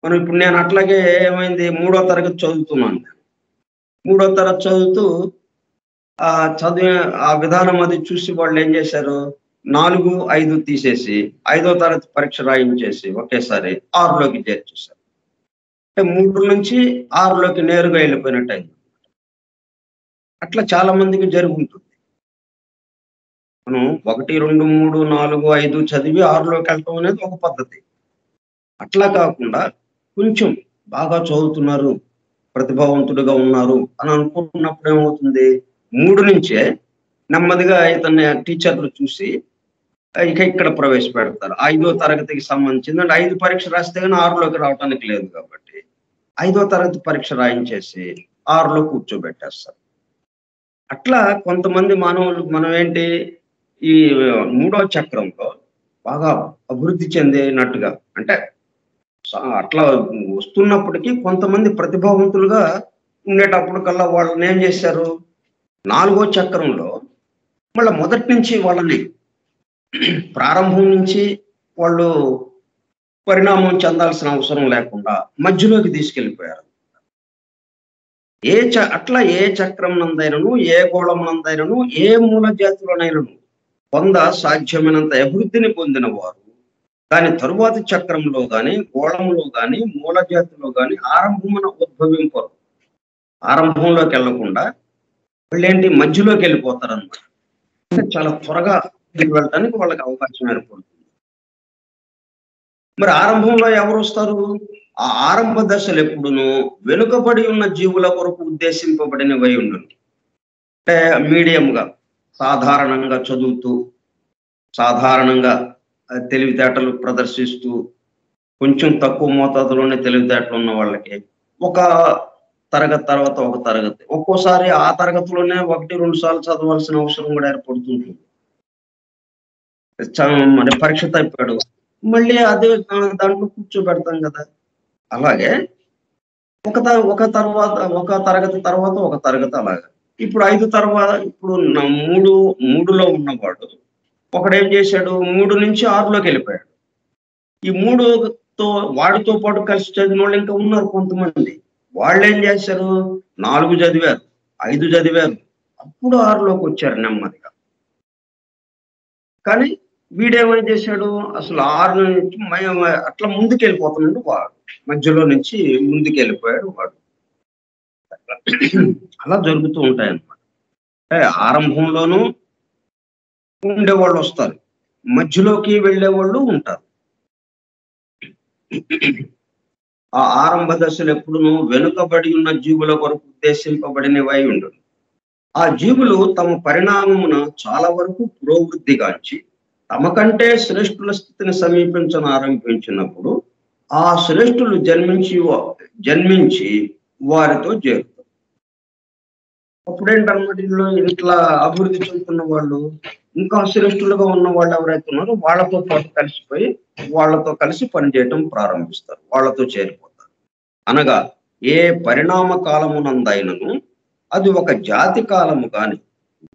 మనం ఇప్పుడు నేను అట్లాగే ఏమైంది, 3వ తరగతి చదువుతున్నాను. 3వ తరగతి చదువుతూ ఆ విధానం అది చూసి వాళ్ళు ఏం చేశారు, 4, 5 తీసేసి 5వ తరగతి పరీక్ష రాయించేసి ఒకేసారి 6లోకి చేర్చేశారు. అంటే 3 నుంచి 6లోకి నేరుగా వెళ్ళిపోయినట్టు అయింది. అట్లా చాలా మందికి జరుగుతుంది. మనం 1, 2, 3, 4, 5 చదివి 6లోకి వెళ్ళటం అనేది ఒక పద్ధతి. అట్లా కాకుండా కొంచెం బాగా చదువుతున్నారు, ప్రతిభావంతుడిగా ఉన్నారు అని అనుకుంటున్నప్పుడు ఏమవుతుంది, 3 నుంచే నెమ్మదిగా ఇతన్ని టీచర్లు చూసి ఇక్కడ ప్రవేశపెడతారు. 5వ తరగతికి సంబంధించింది. అంటే 5 పరీక్ష రాస్తే కానీ 6లోకి రావటానికి లేదు కాబట్టి 5వ తరగతి పరీక్ష రాయించేసి 6లో కూర్చోబెట్టేస్తారు. అట్లా కొంతమంది మానవులు మనం ఏంటి, ఈ 3వ చక్రంలో బాగా అభివృద్ధి చెందినట్టుగా, అంటే అట్లా వస్తున్నప్పటికీ కొంతమంది ప్రతిభావంతులుగా ఉండేటప్పుడు కల్లా వాళ్ళని ఏం చేశారు, 4వ చక్రంలో మళ్ళీ మొదటి నుంచి వాళ్ళని ప్రారంభం నుంచి వాళ్ళు పరిణామం చెందాల్సిన అవసరం లేకుండా మధ్యలోకి తీసుకెళ్ళిపోయారు. అట్లా ఏ చక్రం నందైనను, ఏ గోళం నందైనను, ఏ మూల జాతిలోనైనను సాధ్యమైనంత అభివృద్ధిని పొందిన వారు దాని తరువాతి చక్రంలో గాని, గోళంలో గాని, మూల జాతిలో గాని ఆరంభమున ఉద్భవింపరు. ఆరంభంలోకి వెళ్లకుండా వీళ్ళేంటి మధ్యలోకి వెళ్ళిపోతారన్నమాట. చాలా త్వరగా వెళ్ళటానికి వాళ్ళకి అవకాశం ఏర్పడుతుంది. మరి ఆరంభంలో ఎవరు వస్తారు? ఆ ఆరంభ దశలు ఎప్పుడునూ వెనుకబడి ఉన్న జీవుల కొరకు ఉద్దేశింపబడినవై ఉండును. అంటే మీడియంగా సాధారణంగా చదువుతూ, సాధారణంగా తెలివితేటలు ప్రదర్శిస్తూ, కొంచెం తక్కువ మోతాదులోనే తెలివితేటలు ఉన్న వాళ్ళకి ఒక తరగతి తర్వాత ఒక తరగతి, ఒక్కోసారి ఆ తరగతిలోనే 1-2 సార్లు చదవాల్సిన అవసరం కూడా ఏర్పడుతుంది. మరి పరీక్ష తప్పాడు, మళ్ళీ అదే దాంట్లో కూర్చోబెడతాం కదా. అలాగే ఒక తరగతి తర్వాత ఒక తరగతి అలాగా. ఇప్పుడు 5 తర్వాత ఇప్పుడు 3లో ఉన్నవాడు ఒకడేం చేశాడు, 3 నుంచి 6లోకి వెళ్ళిపోయాడు. ఈ 3తో వాడితో పాటు కలిసి చదివిన వాళ్ళు ఇంకా ఉన్నారు కొంతమంది. వాళ్ళు ఏం చేశారు, 4 చదివారు, 5 చదివారు, అప్పుడు 6లోకి వచ్చారు నెమ్మదిగా. కానీ వీడేమని చేశాడు, అసలు 6 నుంచి అట్లా ముందుకెళ్ళిపోతున్నాడు వాడు, మధ్యలో నుంచి ముందుకెళ్ళిపోయాడు వాడు. అలా జరుగుతూ ఉంటాయి అన్నమాట. ఆరంభంలోనూ ఉండేవాళ్ళు వస్తారు, మధ్యలోకి వెళ్ళేవాళ్ళు ఉంటారు. ఆ ఆరంభ దశలు ఎప్పుడునూ వెనుకబడి ఉన్న జీవుల కొరకు ఉద్దేశింపబడినవై ఉండును. ఆ జీవులు తమ పరిణామమున చాలా వరకు పురోవృద్ధిగాంచి తమ కంటే శ్రేష్ఠుల స్థితిని ఆరంభించినప్పుడు ఆ శ్రేష్ఠులు జన్మించి వారితో చేరుతారు. అప్పుడేంటన్నమాట, ఇట్లా అభివృద్ధి చెందుతున్న వాళ్ళు ఇంకా శ్రేష్ఠులుగా ఉన్న వాళ్ళు ఎవరైతే ఉన్నారో వాళ్ళతో పాటు కలిసిపోయి వాళ్ళతో కలిసి పనిచేయటం ప్రారంభిస్తారు, వాళ్ళతో చేరిపోతారు. అనగా ఏ పరిణామ కాలమునందైనను అది ఒక జాతి కాలము గాని,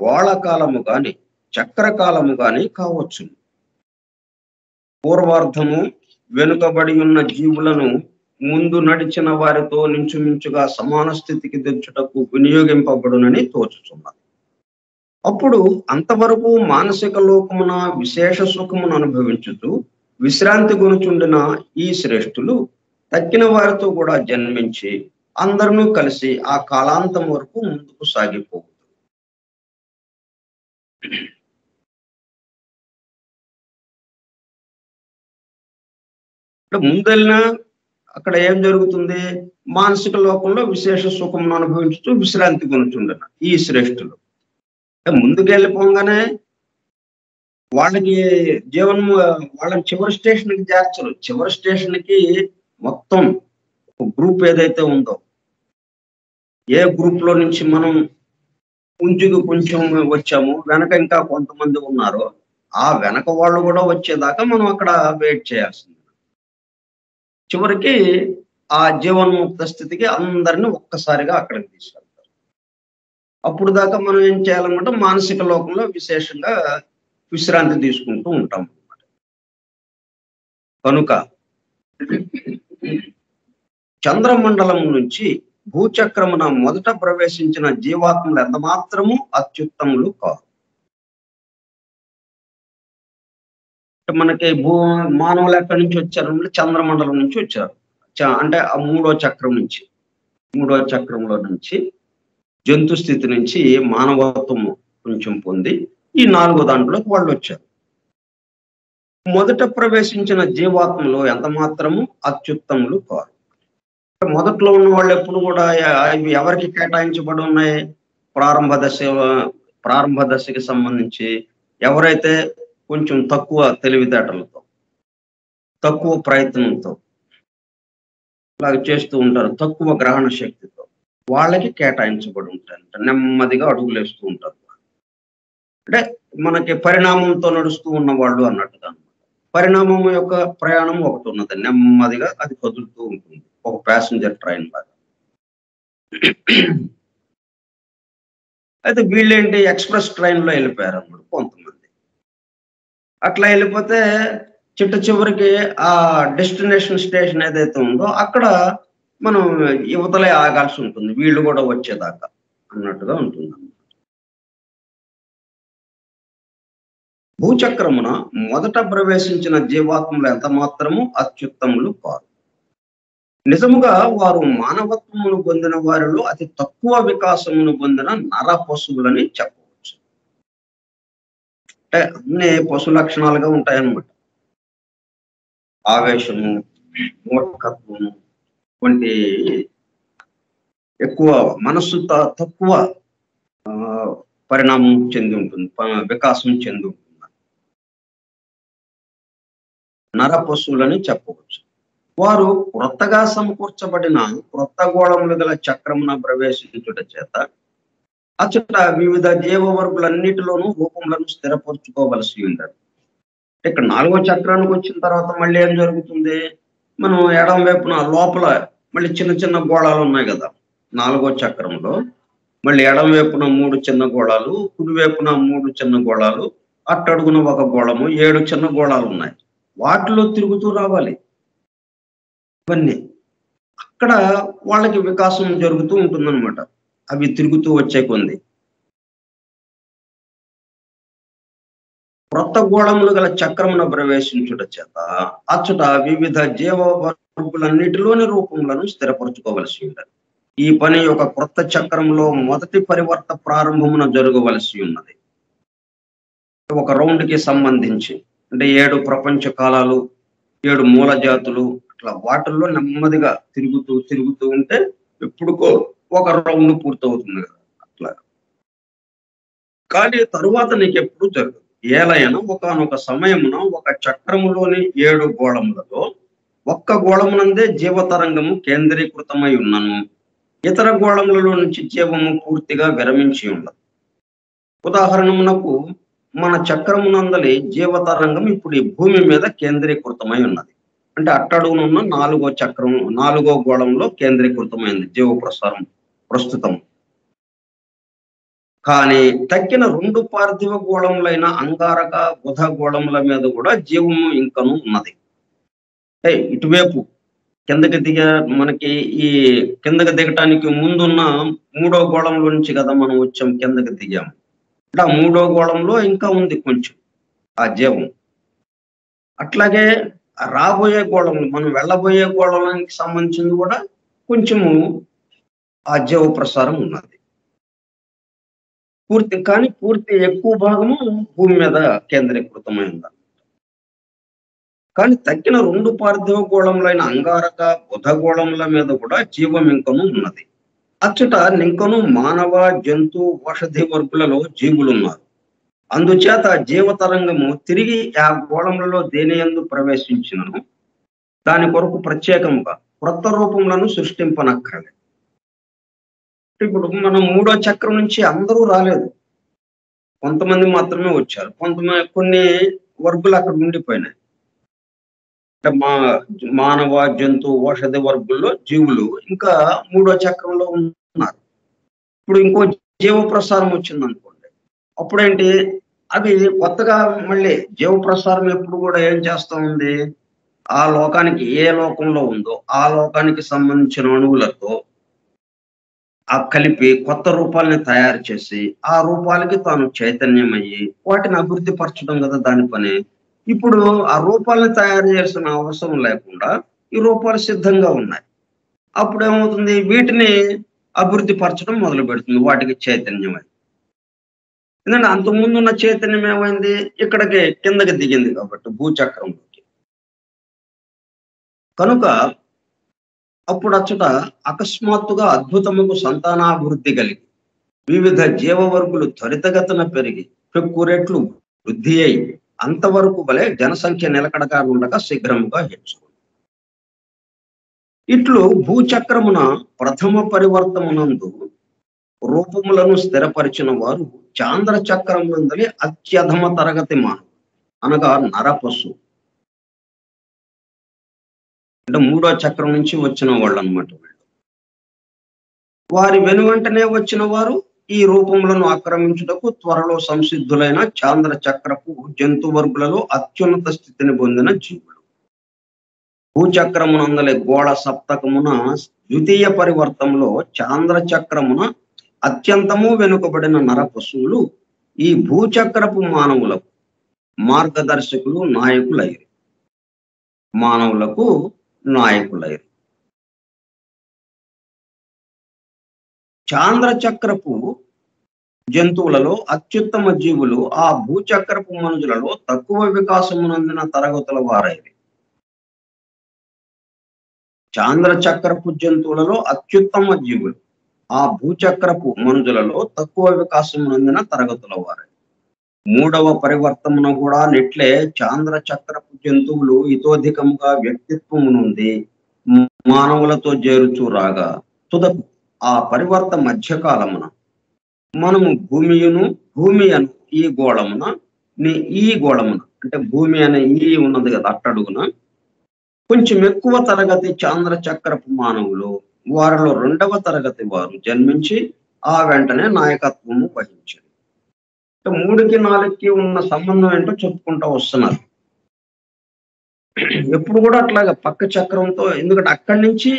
గోళ కాలము గాని, చక్రకాలము గాని కావచ్చు. పూర్వార్ధము వెనుకబడి ఉన్న జీవులను ముందు నడిచిన వారితో నించుమించుగా సమాన స్థితికి తెచ్చుటకు వినియోగింపబడునని తోచుచున్నది. అప్పుడు అంతవరకు మానసిక లోకమున విశేష సుఖమును అనుభవించుతూ విశ్రాంతి గునుచుండిన ఈ శ్రేష్ఠులు తక్కిన వారితో కూడా జన్మించి అందరూ కలిసి ఆ కాలాంతం వరకు ముందుకు సాగిపోతుంది. ముందెళ్ళినా అక్కడ ఏం జరుగుతుంది, మానసిక లోకంలో విశేష సుఖం అనుభవించుతూ విశ్రాంతి కొనుచుండన ఈ శ్రేష్ఠులు ముందుకెళ్ళిపోగానే వాళ్ళకి వాళ్ళని చివరి స్టేషన్కి చేర్చరు. చివరి స్టేషన్కి మొత్తం గ్రూప్ ఏదైతే ఉందో, ఏ గ్రూప్ లో నుంచి మనం పుంజుకు కొంచెం వచ్చాము, వెనక ఇంకా కొంతమంది ఉన్నారో ఆ వెనక వాళ్ళు కూడా వచ్చేదాకా మనం అక్కడ వెయిట్ చేయాల్సింది. చివరికి ఆ జీవన్ముక్త స్థితికి అందరిని ఒక్కసారిగా అక్కడికి తీసుకెళ్తారు. అప్పుడు దాకా మనం ఏం చేయాలన్నమాట, మానసిక లోకంలో విశేషంగా విశ్రాంతి తీసుకుంటూ ఉంటాం అన్నమాట. కనుక చంద్రమండలం నుంచి భూచక్రమున మొదట ప్రవేశించిన జీవాత్మలు ఎంత మాత్రము అత్యుత్తములు కాదు. మనకి మానవులు ఎక్కడి నుంచి వచ్చారంటే చంద్రమండలం నుంచి వచ్చారు. అంటే ఆ మూడో చక్రంలో నుంచి జంతు స్థితి నుంచి మానవత్వం కొంచెం పొంది ఈ 4వ దాంట్లోకి వాళ్ళు వచ్చారు. మొదట ప్రవేశించిన జీవాత్మలు ఎంత మాత్రము అత్యుత్తములు కాదు. మొదట్లో ఉన్న వాళ్ళు ఎప్పుడు కూడా ఇవి ఎవరికి కేటాయించబడి ఉన్నాయి, ప్రారంభ దశకి సంబంధించి ఎవరైతే కొంచెం తక్కువ తెలివితేటలతో, తక్కువ ప్రయత్నంతో అలాగ చేస్తూ ఉంటారు, తక్కువ గ్రహణ శక్తితో వాళ్ళకి కేటాయించబడి ఉంటారంట. నెమ్మదిగా అడుగులు వేస్తూ ఉంటారు. అంటే మనకి పరిణామంతో నడుస్తూ ఉన్న వాళ్ళు అన్నట్టుగా. పరిణామం యొక్క ప్రయాణం ఒకటి ఉన్నది, నెమ్మదిగా అది కదులుతూ ఉంటుంది, ఒక ప్యాసింజర్ ట్రైన్ లాగా. అయితే వీళ్ళేంటి ఎక్స్ప్రెస్ ట్రైన్ లో వెళ్ళిపోయారు అన్నమాట కొంతమంది. అట్లా వెళ్ళిపోతే చిట్ట చివరికి ఆ డెస్టినేషన్ స్టేషన్ ఏదైతే ఉందో అక్కడ మనం యువతలే ఆగాల్సి ఉంటుంది, వీళ్ళు కూడా వచ్చేదాకా అన్నట్టుగా ఉంటుంది. భూచక్రమున మొదట ప్రవేశించిన జీవాత్మలు ఎంత మాత్రము అత్యుత్తములు కాదు. నిజముగా వారు మానవత్వమును పొందిన వారిలో అతి తక్కువ వికాసమును పొందిన నర పశువులని చెప్పవచ్చు. అంటే అన్ని పశు లక్షణాలుగా ఉంటాయన్నమాట. ఆవేశము, మూర్ఖత్వము వంటి ఎక్కువ మనస్సు తక్కువ పరిణామం చెంది ఉంటుంది, వికాసం చెంది ఉంటుంది. నర పశువులని చెప్పవచ్చు. వారు క్రొత్తగా సమకూర్చబడిన క్రొత్త గోళములు గల చక్రమున ప్రవేశించుట చేత అచ్చట వివిధ జీవవర్గులన్నిటిలోనూ రూపములను స్థిరపరచుకోవలసి ఉంటారు. ఇక్కడ 4వ చక్రానికి వచ్చిన తర్వాత మళ్ళీ ఏం జరుగుతుంది? మనం ఎడం వైపున లోపల మళ్ళీ చిన్న చిన్న గోళాలు ఉన్నాయి కదా 4వ చక్రంలో. మళ్ళీ ఎడం వైపున 3 చిన్న గోళాలు, కుడి వైపున 3 చిన్న గోళాలు, అట్టడుగున ఒక గోళము, 7 చిన్న గోళాలు ఉన్నాయి. వాటిలో తిరుగుతూ రావాలి. ఇవన్నీ అక్కడ వాళ్ళకి వికాసం జరుగుతూ ఉంటుందన్నమాట, అవి తిరుగుతూ వచ్చే కొంది. క్రొత్త గోళములు గల చక్రమున ప్రవేశించుట చేత అచ్చట వివిధ జీవవర్గులన్నిటిలోని రూపములను స్థిరపరచుకోవలసి ఉంటుంది. ఈ పని ఒక క్రొత్త చక్రంలో మొదటి పరివర్త ప్రారంభమున జరగవలసి ఉన్నది. ఒక రౌండ్కి సంబంధించి అంటే 7 ప్రపంచ కాలాలు, 7 మూల జాతులు, అట్లా వాటిల్లో నెమ్మదిగా తిరుగుతూ ఉంటే ఎప్పుడుకో ఒక రౌండ్ పూర్తవుతుంది కదా అట్లా. కానీ తరువాత నీకు ఎప్పుడు జరగదు. ఏలైనా ఒకానొక సమయమున ఒక చక్రములోని 7 గోళములలో ఒక్క గోళమునందే జీవతరంగము కేంద్రీకృతమై ఉన్నను, ఇతర గోళములలో నుంచి జీవము పూర్తిగా విరమించి ఉండదు. ఉదాహరణమునకు మన చక్రమునందలి జీవతరంగం ఇప్పుడు ఈ భూమి మీద కేంద్రీకృతమై ఉన్నది. అంటే అట్టడుగునున్న 4వ చక్రం 4వ గోళంలో కేంద్రీకృతమైంది జీవ ప్రసారం ప్రస్తుతం. కానీ తక్కిన 2 పార్థివ గోళములైన అంగారక, బుధ గోళముల మీద కూడా జీవము ఇంకను ఉన్నది. ఇటువైపు కిందకి మనకి ఈ కిందకి దిగటానికి ముందున్న 3వ గోళంలో నుంచి కదా మనం వచ్చాం, కిందకి దిగాము. అంటే ఆ 3వ గోళంలో ఇంకా ఉంది కొంచెం ఆ జీవం. అట్లాగే రాబోయే గోళంలో మనం వెళ్ళబోయే గోళానికి సంబంధించింది కూడా కొంచెము ఆ జీవ ప్రసారం ఉన్నది. పూర్తి ఎక్కువ భాగము భూమి మీద కేంద్రీకృతమైంది. కానీ తక్కిన 2 పార్థివ గోళములైన అంగారక, బుధ గోళముల మీద కూడా జీవం ఇంకను ఉన్నది. అచ్చట ఇంకను మానవ, జంతు, ఔషధి వర్గులలో జీవులున్నారు. అందుచేత జీవతరంగము తిరిగి ఆ గోళములలో దేనియందు ప్రవేశించినను దాని కొరకు ప్రత్యేకంగా క్రొత్త రూపములను సృష్టింపనక్కర్లేదు. ఇప్పుడు మనం 3వ చక్రం నుంచి అందరూ రాలేదు, కొంతమంది మాత్రమే వచ్చారు. కొన్ని వర్గులు అక్కడ ఉండిపోయినాయి. అంటే మానవ, జంతు, ఔషధి వర్గుల్లో జీవులు ఇంకా 3వ చక్రంలో ఉన్నారు. ఇప్పుడు ఇంకో జీవ ప్రసారం వచ్చింది అనుకోండి, అప్పుడేంటి అవి కొత్తగా మళ్ళీ జీవ ప్రసారం ఎప్పుడు కూడా ఏం చేస్తా ఉంది, ఆ లోకానికి ఏ లోకంలో ఉందో ఆ లోకానికి సంబంధించిన అణువులతో ఆ కలిపి కొత్త రూపాలని తయారు చేసి ఆ రూపాలకి తాను చైతన్యమయ్యి వాటిని అభివృద్ధి పరచడం కదా దాని పని. ఇప్పుడు ఆ రూపాలని తయారు చేయాల్సిన అవసరం లేకుండా ఈ రూపాలు సిద్ధంగా ఉన్నాయి. అప్పుడు ఏమవుతుంది, వీటిని అభివృద్ధి పరచడం మొదలు పెడుతుంది, వాటికి చైతన్యమై. ఎందుకంటే అంతకుముందు ఉన్న చైతన్యం ఏమైంది, ఇక్కడికి కిందకి దిగింది కాబట్టి భూచక్రంలోకి. కనుక అప్పుడు అచ్చట అకస్మాత్తుగా అద్భుతముకు సంతానాభివృద్ధి కలిగి వివిధ జీవవర్గులు త్వరితగతిన పెరిగి పెక్కు రెట్లు వృద్ధి అయి అంతవరకు వలె జనసంఖ్య నిలకడగా ఉండగా శీఘ్రముగా హెచ్చుకుంది. ఇట్లు భూచక్రమున ప్రథమ పరివర్తమునందు రూపములను స్థిరపరిచిన వారు చాంద్ర చక్రం నందలి అత్యధమ తరగతి మానవుడు అనగా నరపశు. అంటే 3వ చక్రం నుంచి వచ్చిన వాళ్ళు అనమాట వీళ్ళు. వారి వెనువెంటనే వచ్చిన వారు ఈ రూపములను ఆక్రమించుటకు త్వరలో సంసిద్ధులైన చాంద్ర చక్రపు జంతు వర్గులలో అత్యున్నత స్థితిని పొందిన జీవులు. భూచక్రమునందలి గోళ సప్తకమున ద్వితీయ పరివర్తంలో చాంద్ర చక్రమున అత్యంతము వెనుకబడిన నర పశువులు ఈ భూచక్రపు మానవులకు మార్గదర్శకులు, నాయకులైరి. మానవులకు నాయకులైరి. చాంద్ర చక్రపు జంతువులలో అత్యుత్తమ జీవులు ఆ భూచక్రపు మనుషులలో తక్కువ వికాసమునందిన తరగతుల వారైరి. చాంద్ర చక్రపు జంతువులలో అత్యుత్తమ జీవులు ఆ భూచక్రపు మనుషులలో తక్కువ వికాసమునందిన తరగతుల వారైరి. మూడవ పరివర్తమున కూడా నెట్లే చాంద్ర చక్రపు జంతువులు ఇతోధికముగా వ్యక్తిత్వము నుండి మానవులతో చేరుచూ రాగా తుదకు ఆ పరివర్త మధ్యకాలమున మనము భూమి అను ఈ గోళమున అంటే భూమి అనే ఈ ఉన్నది కదా అట్టడుగున కొంచెం ఎక్కువ తరగతి చాంద్ర చక్రపు మానవులు వారిలో 2వ తరగతి వారు జన్మించి ఆ వెంటనే నాయకత్వము వహించారు. 3కి 4కి ఉన్న సంబంధం ఏంటో చెప్పుకుంటూ వస్తున్నారు. ఎప్పుడు కూడా అట్లాగా పక్క చక్రంతో, ఎందుకంటే అక్కడి నుంచి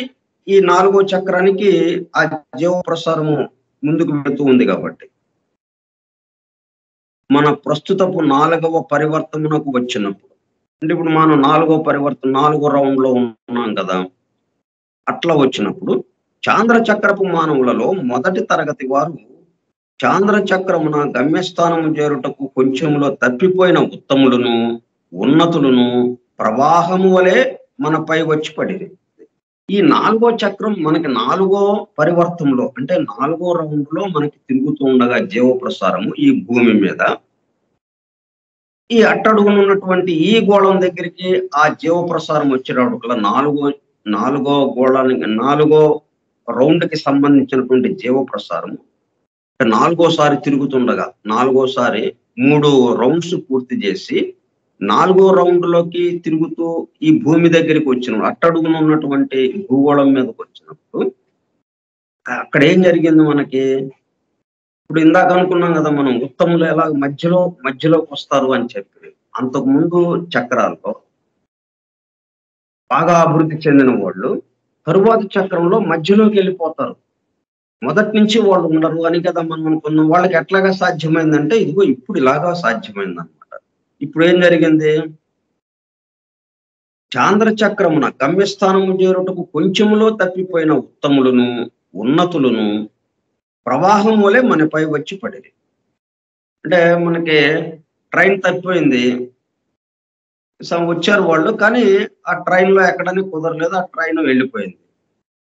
ఈ 4వ చక్రానికి ఆ జీవ ప్రసారము ముందుకు వెళుతూ ఉంది కాబట్టి మన ప్రస్తుతపు 4వ పరివర్తనకు వచ్చినప్పుడు, అంటే ఇప్పుడు మనం 4వ పరివర్తన 4వ రౌండ్ లో ఉన్నాం కదా, అట్లా వచ్చినప్పుడు చాంద్ర చక్రపు మానవులలో మొదటి తరగతి వారు చాంద్ర చక్రమున గమ్యస్థానము చేరుటకు కొంచెంలో తప్పిపోయిన ఉత్తములను, ఉన్నతులను ప్రవాహము వలె మనపై వచ్చి పడిరి. ఈ 4వ చక్రం మనకి 4వ పరివర్తనలో, అంటే 4వ రౌండ్ లో మనకి తిరుగుతూ ఉండగా జీవ ప్రసారము ఈ భూమి మీద ఈ అట్టడుగున ఉన్నటువంటి ఈ గోళం దగ్గరికి ఆ జీవ ప్రసారం వచ్చేటప్పుడు నాలుగో రౌండ్ కి సంబంధించినటువంటి జీవ ప్రసారము 4వసారి తిరుగుతుండగా 4వసారి 3 రౌండ్స్ పూర్తి చేసి 4వ రౌండ్ లోకి తిరుగుతూ ఈ భూమి దగ్గరికి వచ్చినప్పుడు, అట్టడుగున ఉన్నటువంటి భూగోళం మీదకి వచ్చినప్పుడు అక్కడ ఏం జరిగింది మనకి? ఇప్పుడు ఇందాక అనుకున్నాం కదా మనం, ఉత్తములు ఎలా మధ్యలోకి వస్తారు అని చెప్పి, అంతకు ముందు చక్రాల్లో బాగా అభివృద్ధి చెందిన వాళ్ళు తరువాత చక్రంలో మధ్యలోకి వెళ్ళిపోతారు. మొదటి నుంచి వాళ్ళు ఉండరు అని కదా మనం అనుకున్నాం. వాళ్ళకి ఎట్లాగా సాధ్యమైందంటే ఇదిగో ఇప్పుడు ఇలాగా సాధ్యమైంది అనమాట. ఇప్పుడు ఏం జరిగింది? చాంద్ర చక్రమున గమ్యస్థానము చేరుటకు కొంచెములో తప్పిపోయిన ఉత్తములను, ఉన్నతులను ప్రవాహం వలె మనపై వచ్చి పడిరి. అంటే మనకి ట్రైన్ తప్పిపోయింది, వచ్చారు వాళ్ళు, కానీ ఆ ట్రైన్ లో ఎక్కడని కుదరలేదు, ఆ ట్రైన్ వెళ్ళిపోయింది.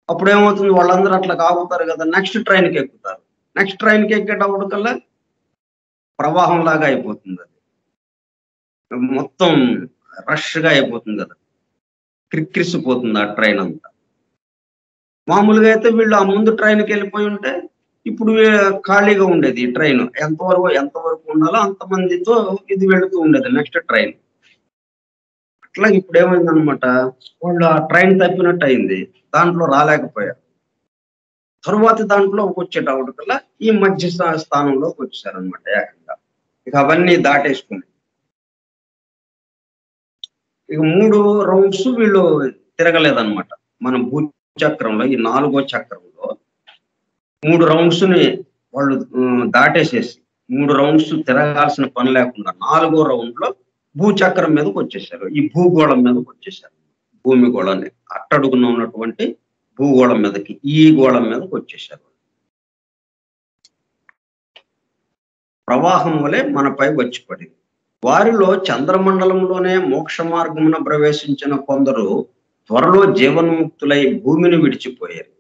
అప్పుడు ఏమవుతుంది? వాళ్ళందరూ అట్లా ఆగుతారు కదా, నెక్స్ట్ ట్రైన్కి ఎక్కుతారు. నెక్స్ట్ ట్రైన్కి ఎక్కేటప్పటికల్లా ప్రవాహం లాగా అయిపోతుంది, అది మొత్తం రష్గా అయిపోతుంది కదా, క్రిక్కిరిసిపోతుంది ఆ ట్రైన్ అంతా. మామూలుగా అయితే వీళ్ళు ఆ ముందు ట్రైన్కి వెళ్ళిపోయి ఉంటే ఇప్పుడు ఖాళీగా ఉండేది ఈ ట్రైన్. ఎంతవరకు ఉండాలో అంతమందితో ఇది వెళుతూ ఉండేది నెక్స్ట్ ట్రైన్. అట్లా ఇప్పుడు ఏమైందనమాట, వాళ్ళు ఆ ట్రైన్ తప్పినట్టు అయింది, దాంట్లో రాలేకపోయారు. తరువాత దాంట్లో వచ్చేటప్పటికల్లా ఈ మధ్య స్థానంలోకి వచ్చారనమాట ఏకంగా. ఇక అవన్నీ దాటేసుకుని ఇక 3 రౌండ్స్ వీళ్ళు తిరగలేదన్నమాట. మన భూచక్రంలో ఈ 4వ చక్రంలో 3 రౌండ్స్ ని వాళ్ళు దాటేసేసి 3 రౌండ్స్ తిరగాల్సిన పని లేకుండా 4వ రౌండ్ లో భూచక్రం మీదకి వచ్చేసారు, ఈ భూగోళం మీదకి వచ్చేసారు. భూమి గోళాన్ని అట్టడుగున ఉన్నటువంటి భూగోళం మీదకి, ఈ గోళం మీదకి వచ్చేసారు. ప్రవాహం వలె మనపై వచ్చి పడింది. వారిలో చంద్రమండలంలోనే మోక్ష మార్గమున ప్రవేశించిన కొందరు త్వరలో జీవన్ముక్తులై భూమిని విడిచిపోయారు.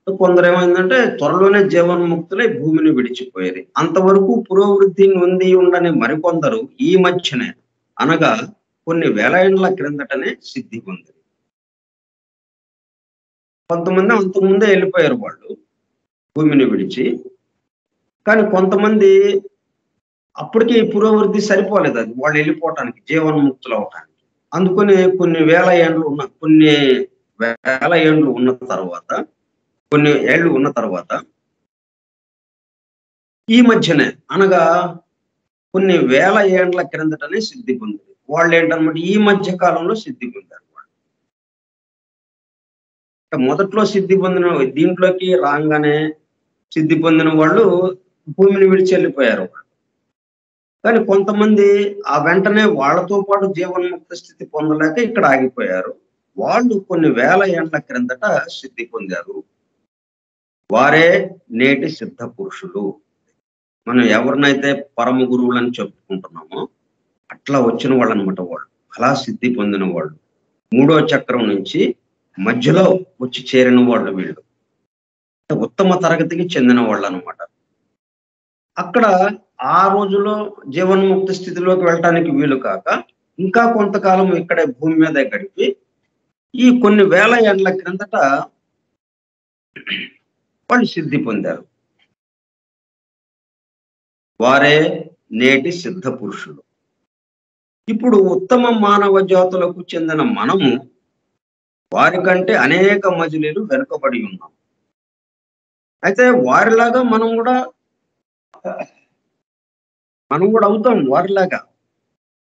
కొందరు ఏమైందంటే త్వరలోనే జీవన్ముక్తులై భూమిని విడిచిపోయారు. అంతవరకు పురోవృద్ధి నొంది ఉండని మరికొందరు ఈ మధ్యనే, అనగా కొన్ని వేల ఏళ్ల క్రిందటనే సిద్ధి పొంది. కొంతమంది అంతకుముందే వెళ్ళిపోయారు వాళ్ళు భూమిని విడిచి, కానీ కొంతమంది అప్పటికి పురోవృద్ధి సరిపోలేదు, అది వాళ్ళు వెళ్ళిపోవటానికి, జీవన్ముక్తులు అవటానికి. అందుకని కొన్ని వేల ఏండ్లు ఉన్న తర్వాత కొన్ని ఏళ్ళు ఉన్న తర్వాత ఈ మధ్యనే అనగా కొన్ని వేల ఏండ్ల క్రిందటనే సిద్ధి పొందారు. వాళ్ళు ఏంటన్నమాట ఈ మధ్య కాలంలో సిద్ధి పొందారు. మొదట్లో సిద్ధి పొందిన దీంట్లోకి రాగానే సిద్ధి పొందిన వాళ్ళు భూమిని విడిచి వెళ్ళిపోయారు. కానీ కొంతమంది ఆ వెంటనే వాళ్ళతో పాటు జీవన్ముక్త స్థితి పొందలేక ఇక్కడ ఆగిపోయారు. వాళ్ళు కొన్ని వేల ఏండ్ల క్రిందట సిద్ధి పొందారు. వారే నేటి సిద్ధ పురుషులు. మనం ఎవరినైతే పరమ గురువులని చెప్పుకుంటున్నామో అట్లా వచ్చిన వాళ్ళు అనమాట. వాళ్ళు అలా సిద్ధి పొందిన వాళ్ళు, మూడో చక్రం నుంచి మధ్యలో వచ్చి చేరిన వాళ్ళు వీళ్ళు ఉత్తమ తరగతికి చెందిన వాళ్ళు అనమాట. అక్కడ ఆ రోజులో జీవన్ముక్త స్థితిలోకి వెళ్ళటానికి వీలు కాక ఇంకా కొంతకాలం ఇక్కడే భూమి మీదే గడిపి ఈ కొన్ని వేల ఏండ్ల క్రిందట వాళ్ళు సిద్ధి పొందారు. వారే నేటి సిద్ధ పురుషులు. ఇప్పుడు ఉత్తమ మానవ జాతులకు చెందిన మనము వారికంటే అనేక మజిలీలు వెనుకబడి ఉన్నాం. అయితే వారిలాగా మనం కూడా అవుతాం. వారిలాగా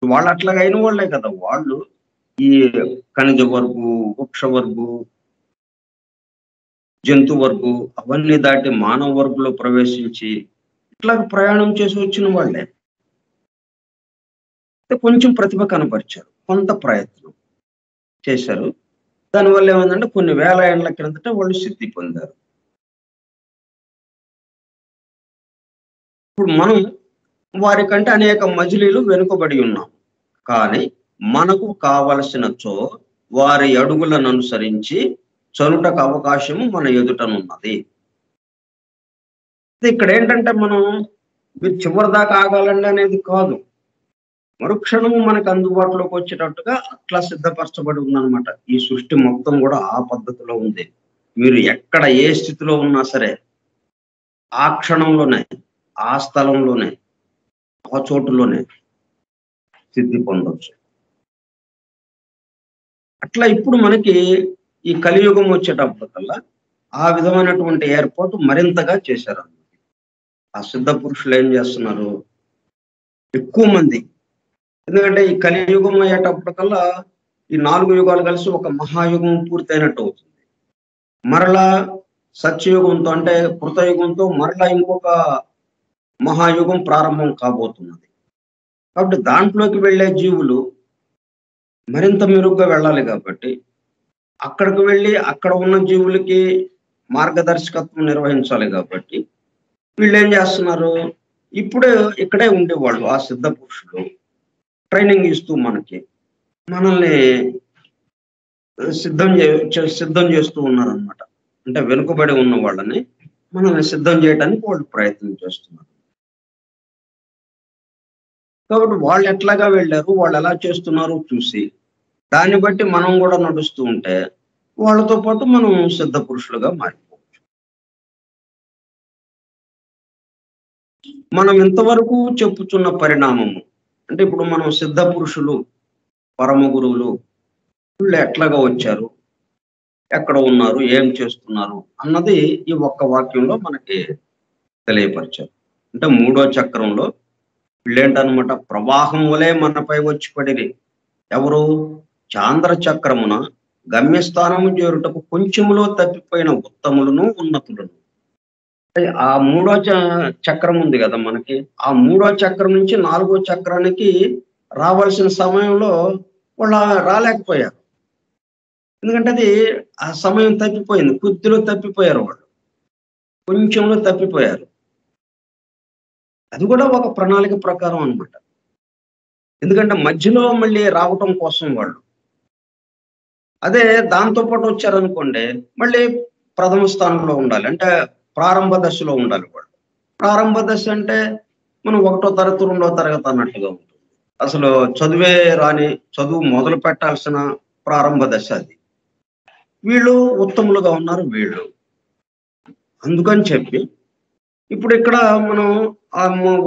వాళ్ళు అట్లాగా అయిన వాళ్ళే కదా. వాళ్ళు ఈ ఖనిజ వర్గు, వృక్ష వర్గు, జంతు వర్గు అవన్నీ దాటి మానవ వర్గులో ప్రవేశించి ఇట్లా ప్రయాణం చేసి వచ్చిన వాళ్ళే. కొంచెం ప్రతిభ కనపరిచారు, కొంత ప్రయత్నం చేశారు. దానివల్ల ఏమైందంటే కొన్ని వేల ఏళ్ల క్రిందట వాళ్ళు సిద్ధి పొందారు. ఇప్పుడు మనం వారికంటే అనేక మజిలీలు వెనుకబడి ఉన్నాం. కానీ మనకు కావలసినచో వారి అడుగులను అనుసరించి చలుటకు అవకాశము మన ఎదుటనున్నది. ఇక్కడ ఏంటంటే మనం మీరు చివరి దాకా ఆగాలండి అనేది కాదు. మరుక్షణము మనకు అందుబాటులోకి వచ్చేటట్టుగా అట్లా సిద్ధపరచబడి ఉందన్నమాట. ఈ సృష్టి మొత్తం కూడా ఆ పద్ధతిలో ఉంది. మీరు ఎక్కడ ఏ స్థితిలో ఉన్నా సరే ఆ క్షణంలోనే, ఆ స్థలంలోనే, ఆ చోటులోనే సిద్ధి పొందవచ్చు. అట్లా ఇప్పుడు మనకి ఈ కలియుగం వచ్చేటప్పటికల్లా ఆ విధమైనటువంటి ఏర్పాటు మరింతగా చేశారు. ఆ సిద్ధ పురుషులు ఏం చేస్తున్నారు? ఎక్కువ మంది. ఎందుకంటే ఈ కలియుగం అయ్యేటప్పటికల్లా ఈ 4 యుగాలు కలిసి ఒక మహాయుగం పూర్తయినట్టు అవుతుంది. మరలా సత్యయుగంతో అంటే కృతయుగంతో మరలా ఇంకొక మహాయుగం ప్రారంభం కాబోతున్నది. కాబట్టి దాంట్లోకి వెళ్ళే జీవులు మరింత మెరుగ్గా వెళ్ళాలి కాబట్టి అక్కడికి వెళ్ళి అక్కడ ఉన్న జీవులకి మార్గదర్శకత్వం నిర్వహించాలి కాబట్టి వీళ్ళు ఏం చేస్తున్నారు? ఇప్పుడే ఇక్కడే ఉండేవాళ్ళు ఆ సిద్ధ పురుషులు ట్రైనింగ్ ఇస్తూ మనల్ని సిద్ధం చేస్తూ ఉన్నారనమాట. అంటే వెనుకబడి ఉన్న వాళ్ళని మనల్ని సిద్ధం చేయడానికి వాళ్ళు ప్రయత్నం చేస్తున్నారు. కాబట్టి వాళ్ళు ఎట్లాగా వెళ్ళారు, వాళ్ళు ఎలా చేస్తున్నారు చూసి దాన్ని బట్టి మనం కూడా నడుస్తూ ఉంటే వాళ్ళతో పాటు మనం సిద్ధ పురుషులుగా మారిపోవచ్చు. మనం ఇంతవరకు చెప్పుచున్న పరిణామము అంటే ఇప్పుడు మనం సిద్ధ పురుషులు, పరమ గురువులు వీళ్ళు ఎట్లాగా వచ్చారు, ఎక్కడ ఉన్నారు, ఏం చేస్తున్నారు అన్నది ఈ ఒక్క వాక్యంలో మనకి తెలియపరిచారు. అంటే మూడో చక్రంలో వీళ్ళేంటనమాట ప్రవాహం వలె మనపై వచ్చి పడిరి. ఎవరు? చాంద్ర చక్రమున గమ్యస్థానము చేరుటకు కొంచెములో తప్పిపోయిన ఉత్తములను, ఉన్నతులను. ఆ మూడో చక్రం ఉంది కదా మనకి. ఆ మూడో చక్రం నుంచి 4గో చక్రానికి రావాల్సిన సమయంలో వాళ్ళు రాలేకపోయారు. ఎందుకంటే అది ఆ సమయం తప్పిపోయింది. కొద్దిలో తప్పిపోయారు వాళ్ళు, కొంచెంలో తప్పిపోయారు. అది కూడా ఒక ప్రణాళిక ప్రకారం అనమాట. ఎందుకంటే మధ్యలో మళ్ళీ రావటం కోసం వాళ్ళు. అదే దాంతో పాటు వచ్చారనుకోండి మళ్ళీ ప్రథమ స్థానంలో ఉండాలి. అంటే ప్రారంభ దశలో ఉండాలి వాళ్ళు. ప్రారంభ దశ అంటే మనం 1వ తరగతి 2వ తరగతి అన్నట్టుగా ఉంటుంది. అసలు చదువే రాని, చదువు మొదలు పెట్టాల్సిన ప్రారంభ దశ అది. వీళ్ళు ఉత్తములుగా ఉన్నారు వీళ్ళు. అందుకని చెప్పి ఇప్పుడు ఇక్కడ మనం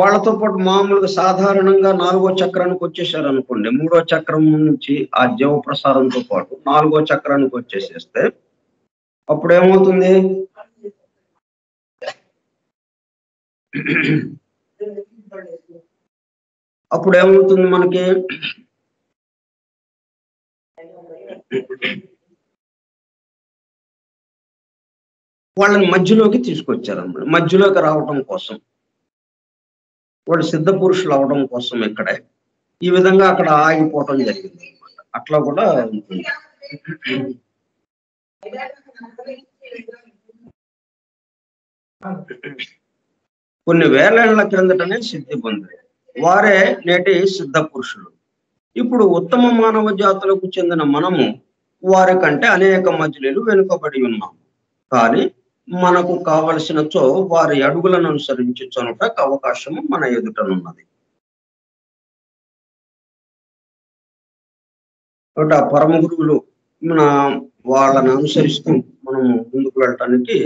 వాళ్ళతో పాటు మామూలుగా సాధారణంగా 4గో చక్రానికి వచ్చేసారు అనుకోండి. 3వ చక్రం నుంచి ఆ జీవ ప్రసారంతో పాటు 4గో చక్రానికి వచ్చేసేస్తే అప్పుడు ఏమవుతుంది? అప్పుడు ఏమవుతుంది మనకి? వాళ్ళని మధ్యలోకి తీసుకొచ్చారన్నమాట. మధ్యలోకి రావటం కోసం, వాళ్ళు సిద్ధ పురుషులు అవడం కోసం ఇక్కడే ఈ విధంగా అక్కడ ఆగిపోవటం జరిగింది అనమాట. అట్లా కూడా ఉంటుంది. కొన్ని వేలేళ్ల క్రిందటనే సిద్ధి పొందారు. వారే నేటి సిద్ధ పురుషులు. ఇప్పుడు ఉత్తమ మానవ జాతులకు చెందిన మనము వారి కంటే అనేక మజిలీలు వెనుకబడి ఉన్నాము. కానీ మనకు కావలసినచో వారి అడుగులను అనుసరించి చొనుటకు అవకాశము మన ఎదుటనున్నది. కాబట్టి ఆ పరమ గురువులు వాళ్ళని అనుసరిస్తూ మనం ముందుకు వెళ్ళటానికి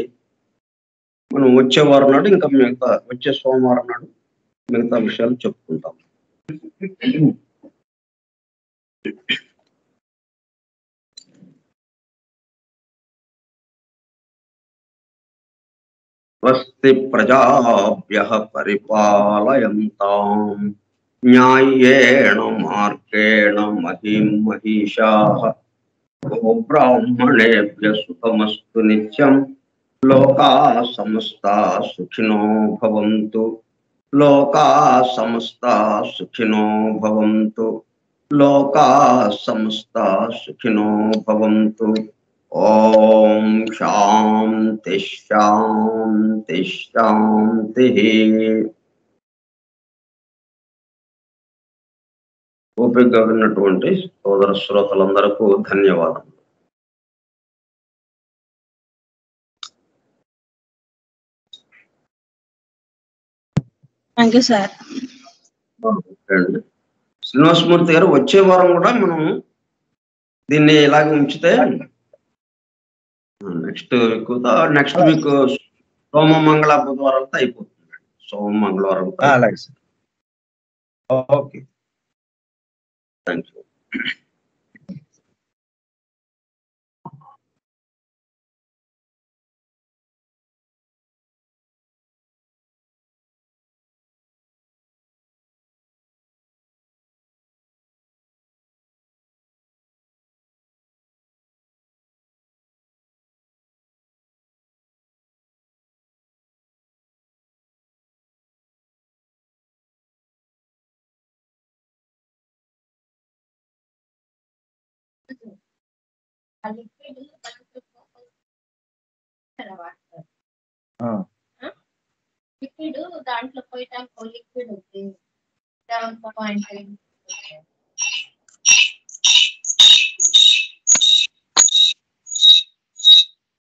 మనం వచ్చే వారం నాడు ఇంకా వచ్చే సోమవారం నాడు మిగతా విషయాలు చెప్పుకుంటాం. స్వస్తి ప్రజాభ్యః పరిపాలయంతాం న్యాయేణ మార్గేణ మహిం మహిషాః గోబ్రాహ్మణేభ్యః సుఖమస్తు నిత్యం లోకాః సమస్తాః సుఖినో భవంతు లోకాః సమస్తాః సుఖినో భవంతు లోకాః సమస్తాః సుఖినో భవంతు. ఓం శాంతి శాంతి శాంతి. ఓపికగా విన్నటువంటి సోదర శ్రోతలందరకు ధన్యవాదాలు. Thank you sir. శ్రీనివాసమూర్తి గారు, వచ్చే వారం కూడా మనం దీన్ని ఇలాగే ఉంచితే నెక్స్ట్ వీక్ సోమ మంగళ బుధవారంతో అయిపోతుంది. సోమ మంగళవారం. అలాగే sir. Okay, thank you. Liquid దాంట్లో పోయటానికి లిక్విడ్ ఉంది.